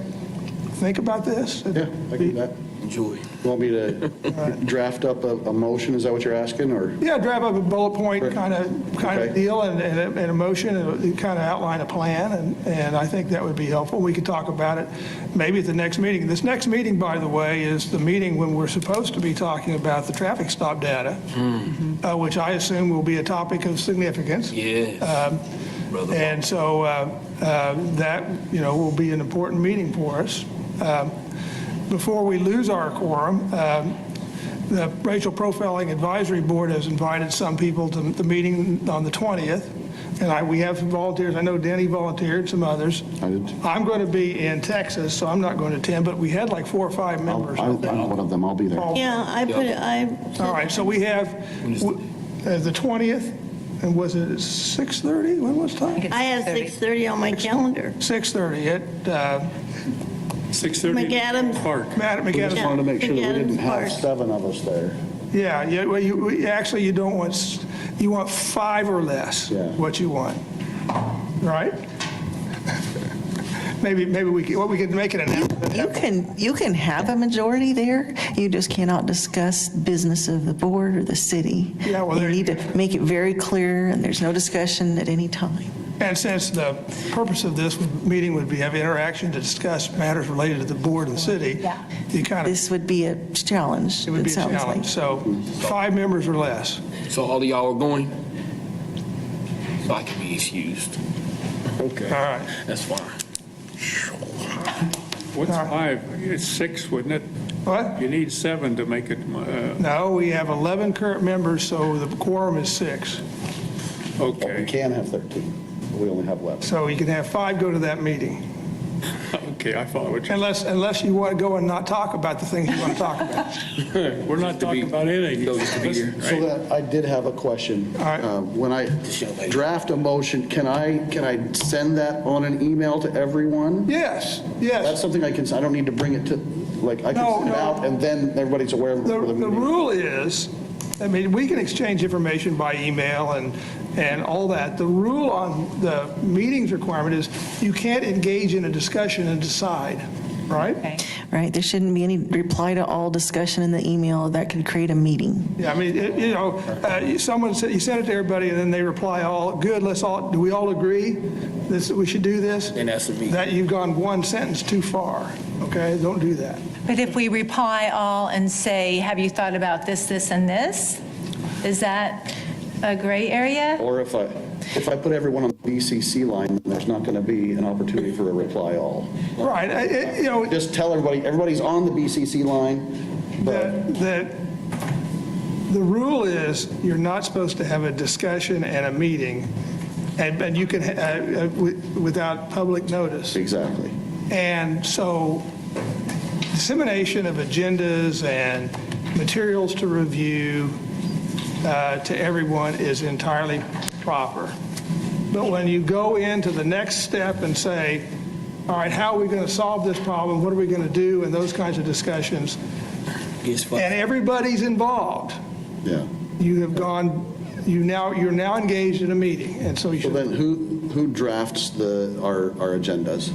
think about this? Yeah, I can do that. Enjoy. You want me to draft up a motion? Is that what you're asking, or? Yeah, draft up a bullet point kind of Okay. deal and a motion and kind of outline a plan, and I think that would be helpful. We could talk about it maybe at the next meeting. This next meeting, by the way, is the meeting when we're supposed to be talking about the traffic stop data, which I assume will be a topic of significance. Yes. And so that, will be an important meeting for us. Before we lose our quorum, the Racial Profiling Advisory Board has invited some people to the meeting on the 20th, and we have some volunteers. I know Denny volunteered, some others. I'm going to be in Texas, so I'm not going to attend, but we had like 4 or 5 members. I'm one of them, I'll be there. Yeah, All right, so we have the 20th, and was it 6:30? When was time? I have 6:30 on my calendar. 6:30 at 6:30 McAdams. Park. We just wanted to make sure that we didn't have McAdams 7 of us there. Yeah, well, actually, you don't want, you want 5 or less, Yeah. what you want, right? Maybe we could make it an. You can have a majority there, you just cannot discuss business of the board or the city. Yeah, well, You there need you to make it very clear, and there's no discussion at any time. And since the purpose of this meeting would be have interaction to discuss matters related to the board and the city, you kind of, This would be a challenge, it would be a sounds like. challenge. So 5 members or less. So all of y'all are going? So I can be excused. Okay. All right. That's fine. What's 5? It's 6, wouldn't it? What? You need 7 to make it. No, we have 11 current members, so the quorum is 6. We Okay. can have 13, but we only have 11. So you can have 5 go to that meeting. Okay, I follow what you're Unless you want to go and not talk about the things you want to talk about. We're not talking about anything. So that, I did have a question. All right. When I draft a motion, can I send that on an email to everyone? Yes, That's yes. something I don't need to bring it to, like, I can No, send it no. out and then everybody's aware of it The for the meeting. rule is, we can exchange information by email and all that. The rule on the meetings requirement is you can't engage in a discussion and decide, right? Okay. Right, there shouldn't be any reply to all discussion in the email that could create a meeting. Yeah, someone said, you send it to everybody and then they reply, all good, do we all agree we should do this? And that's a meeting. That you've gone one sentence too far, okay? Don't do that. But if we reply all and say, have you thought about this, this, and this? Is that a gray area? Or if I put everyone on the BCC line, then there's not going to be an opportunity for a reply all. Right, Just tell everybody's on the BCC line, but that the rule is you're not supposed to have a discussion and a meeting, and you can, without public notice. exactly. And so dissemination of agendas and materials to review to everyone is entirely proper. But when you go into the next step and say, all right, how are we going to solve this problem? What are we going to do? And those kinds of discussions. And everybody's involved. Yeah. You're now engaged in a meeting. And so you So should. then who drafts our agendas?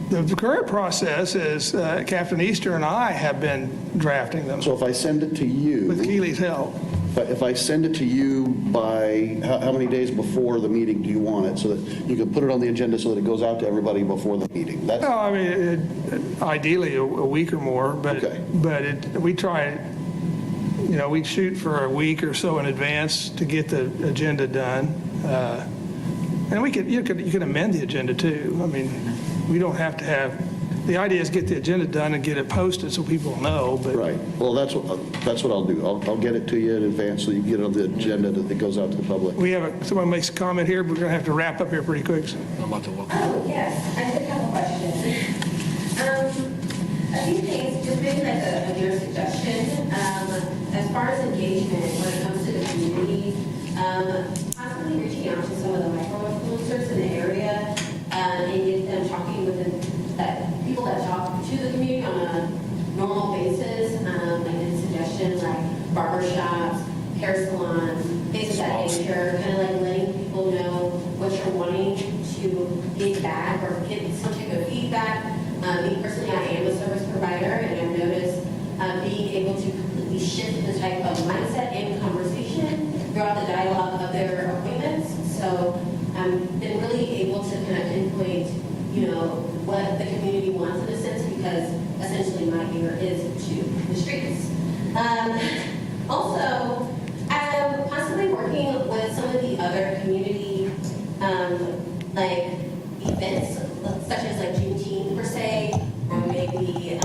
The current process is Captain Easter and I have been drafting them So if I send it to you, with Keely's help. but if I send it to you by, how many days before the meeting do you want it? So that you can put it on the agenda so that it goes out to everybody before the meeting? That's, No, ideally a week or more, but Okay. we try, we shoot for a week or so in advance to get the agenda done. And you could amend the agenda too. We don't have to have, the idea is get the agenda done and get it posted so people know, but. right. Well, that's what I'll do. I'll get it to you in advance so you can get it on the agenda that goes out to the public. We have someone makes a comment here, but we're going to have to wrap up here pretty quick. I'm about to walk. Yes, I did have a question. A few things, just maybe like a your suggestion. As far as engagement when it comes to the community, possibly reaching out to some of the micro-influencers in the area and get them talking with people that talk to the community on a normal basis. I did suggestions like barbershops, hair salons, things of that nature, kind of like letting people know what you're wanting to give back or get some type of feedback. Me personally, I am a service provider, and I've noticed being able to completely shift the type of mindset and conversation throughout the dialogue of their appointments. So I've been really able to kind of pinpoint, what the community wants in a sense, because essentially my ear is to the streets. Also, I'm possibly working with some of the other community events, such as like Juneteenth per se, or maybe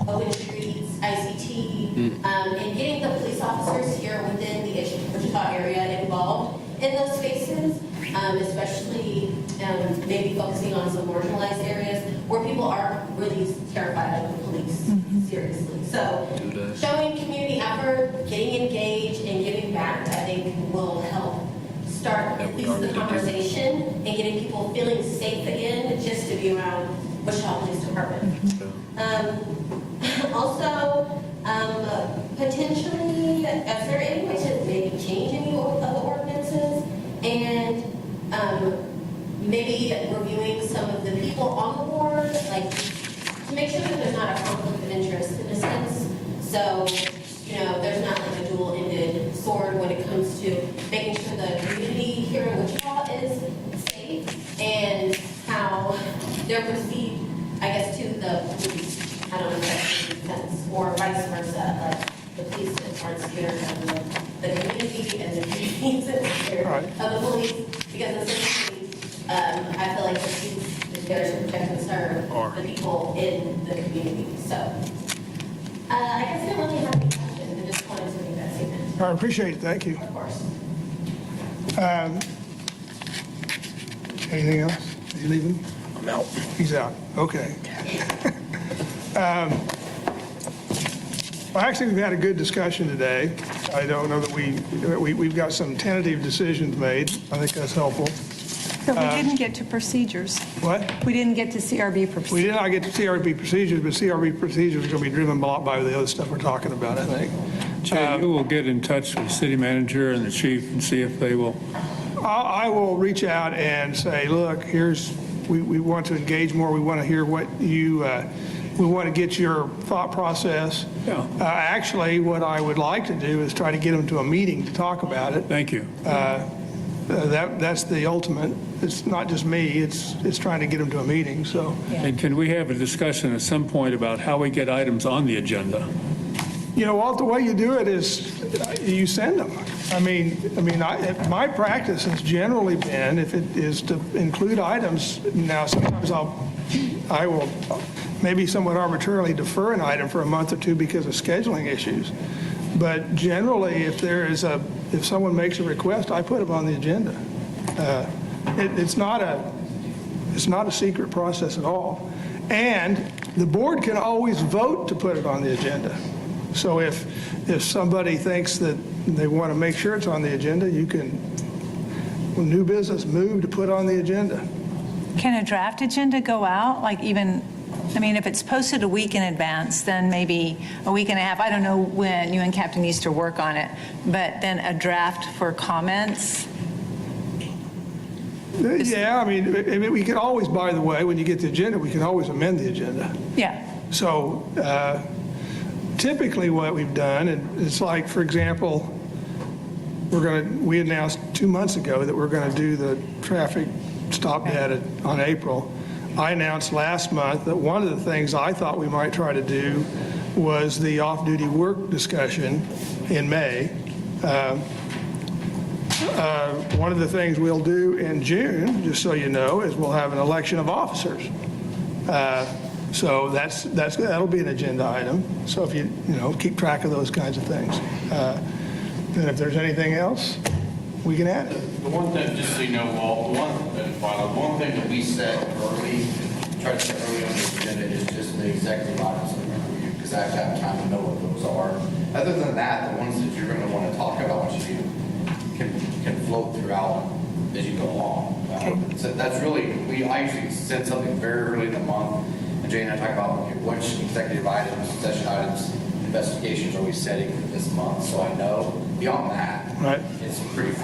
Open Streets, ICT, and getting the police officers here within the Wichita area involved in those spaces, especially maybe focusing on some marginalized areas where people are really terrified of the police, seriously. So showing community effort, getting engaged, and giving back, I think will help start at least the conversation and getting people feeling safe again just to be around Wichita Police Department. Also, potentially, is there any way to maybe change any of the ordinances and maybe reviewing some of the people on the board, like to make sure that there's not a conflict of interest in a sense. So, there's not like a dual-ended sword when it comes to making sure the community here in Wichita is safe and how they're perceived, I guess, to the police. I don't know if that makes sense, or vice versa. Like the police aren't scared of the community, and the community isn't scared of the police, because essentially, I feel like the police is there to protect and serve the people in the community. So, I guess I don't really have any questions. I just wanted to make that statement. I appreciate it, thank you. Of course. Anything else? Are you leaving? I'm out. He's out, okay. Well, actually, we've had a good discussion today. I don't know that we've got some tentative decisions made. I think that's helpful. But we didn't get to procedures. What? We didn't get to CRB procedures. We did not get to CRB procedures, but CRB procedures are going to be driven a lot by the other stuff we're talking about, I think. Jay, you will get in touch with the city manager and the chief and see if they will. I will reach out and say, look, we want to engage more. We want to hear what you, we want to get your thought process. Yeah. Actually, what I would like to do is try to get them to a meeting to talk about it. Thank you. That's the ultimate. It's not just me. It's trying to get them to a meeting. So. And can we have a discussion at some point about how we get items on the agenda? Walt, the way you do it is you send them. My practice has generally been, if it is to include items, now sometimes I will maybe somewhat arbitrarily defer an item for a month or two because of scheduling issues. But generally, if someone makes a request, I put them on the agenda. It's not a secret process at all. And the board can always vote to put it on the agenda. So if somebody thinks that they want to make sure it's on the agenda, you can, when new business, move to put on the agenda. Can a draft agenda go out? If it's posted a week in advance, then maybe a week and a half. I don't know when you and Captain Easter work on it, but then a draft for comments. Yeah, we can always, by the way, when you get the agenda, we can always amend the agenda. Yeah. So typically what we've done, and it's like, for example, we announced 2 months ago that we're going to do the traffic stop data on April. I announced last month that one of the things I thought we might try to do was the off-duty work discussion in May. One of the things we'll do in June, just so you know, is we'll have an election of officers. So that'll be an agenda item. So if you keep track of those kinds of things. And if there's anything else, we can add it. The one thing, just so you know, Walt, the one thing that we set early, try to set early on the agenda is just the executive items that we're going to review, because I have time to know what those are. Other than that, the ones that you're going to want to talk about can float throughout as you go along. So that's really, I usually set something very early in the month, and Jay and I talk about which executive items, session items, investigations are we setting for this month, so I know. Beyond that, right, it's pretty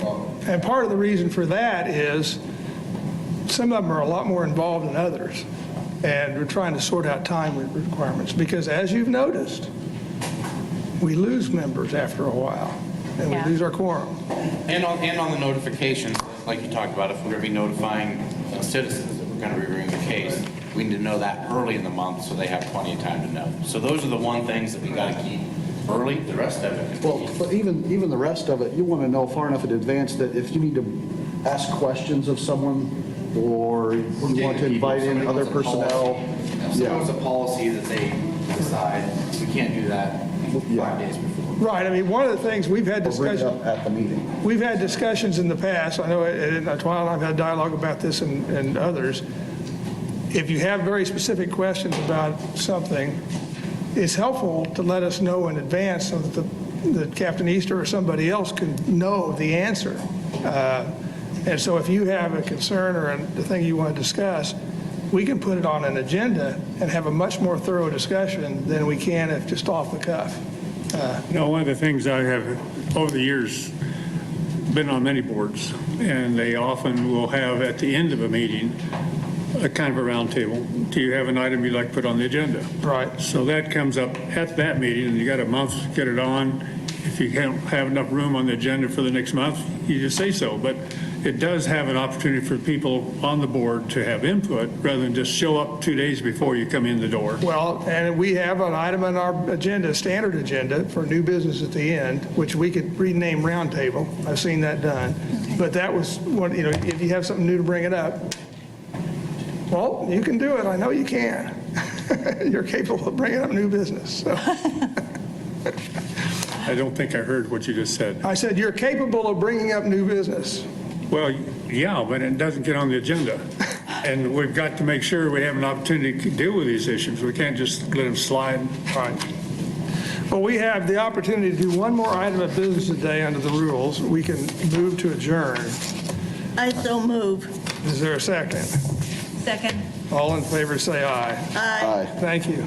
low. And part of the reason for that is some of them are a lot more involved than others, and we're trying to sort out time requirements, because as you've noticed, we lose members after a while, and we lose our quorum. And on the notifications, like you talked about, if we're going to be notifying citizens that we're going to be reviewing the case, we need to know that early in the month so they have plenty of time to know. So those are the one things that we got to keep early. The rest of it. But even the rest of it, you want to know far enough in advance that if you need to ask questions of someone or you want to invite in other personnel. If someone's a policy that they decide, we can't do that 5 days before. Right, I mean, one of the things, we've had Or bring it discussions. up at the meeting. We've had discussions in the past, I know, and Twyla and I've had dialogue about this and others. If you have very specific questions about something, it's helpful to let us know in advance so that Captain Easter or somebody else can know the answer. And so if you have a concern or the thing you want to discuss, we can put it on an agenda and have a much more thorough discussion than we can if just off the cuff. One of the things I have, over the years, been on many boards, and they often will have, at the end of a meeting, a kind of a roundtable. Do you have an item you'd like to put on the agenda? Right. So that comes up at that meeting, and you got a month to get it on. If you don't have enough room on the agenda for the next month, you just say so. But it does have an opportunity for people on the board to have input rather than just show up 2 days before you come in the door. Well, and we have an item on our agenda, standard agenda, for new business at the end, which we could rename roundtable. I've seen that done. But that was one, if you have something new to bring it up, well, you can do it. I know you can. You're capable of bringing up new business. So. I don't think I heard what you just said. I said you're capable of bringing up new business. Well, yeah, but it doesn't get on the agenda. And we've got to make sure we have an opportunity to deal with these issues. We can't just let them slide. Right. Well, we have the opportunity to do one more item of business today under the rules. We can move to adjourn. I so move. Is there a second? Second. All in favor, say aye. Aye. Thank you.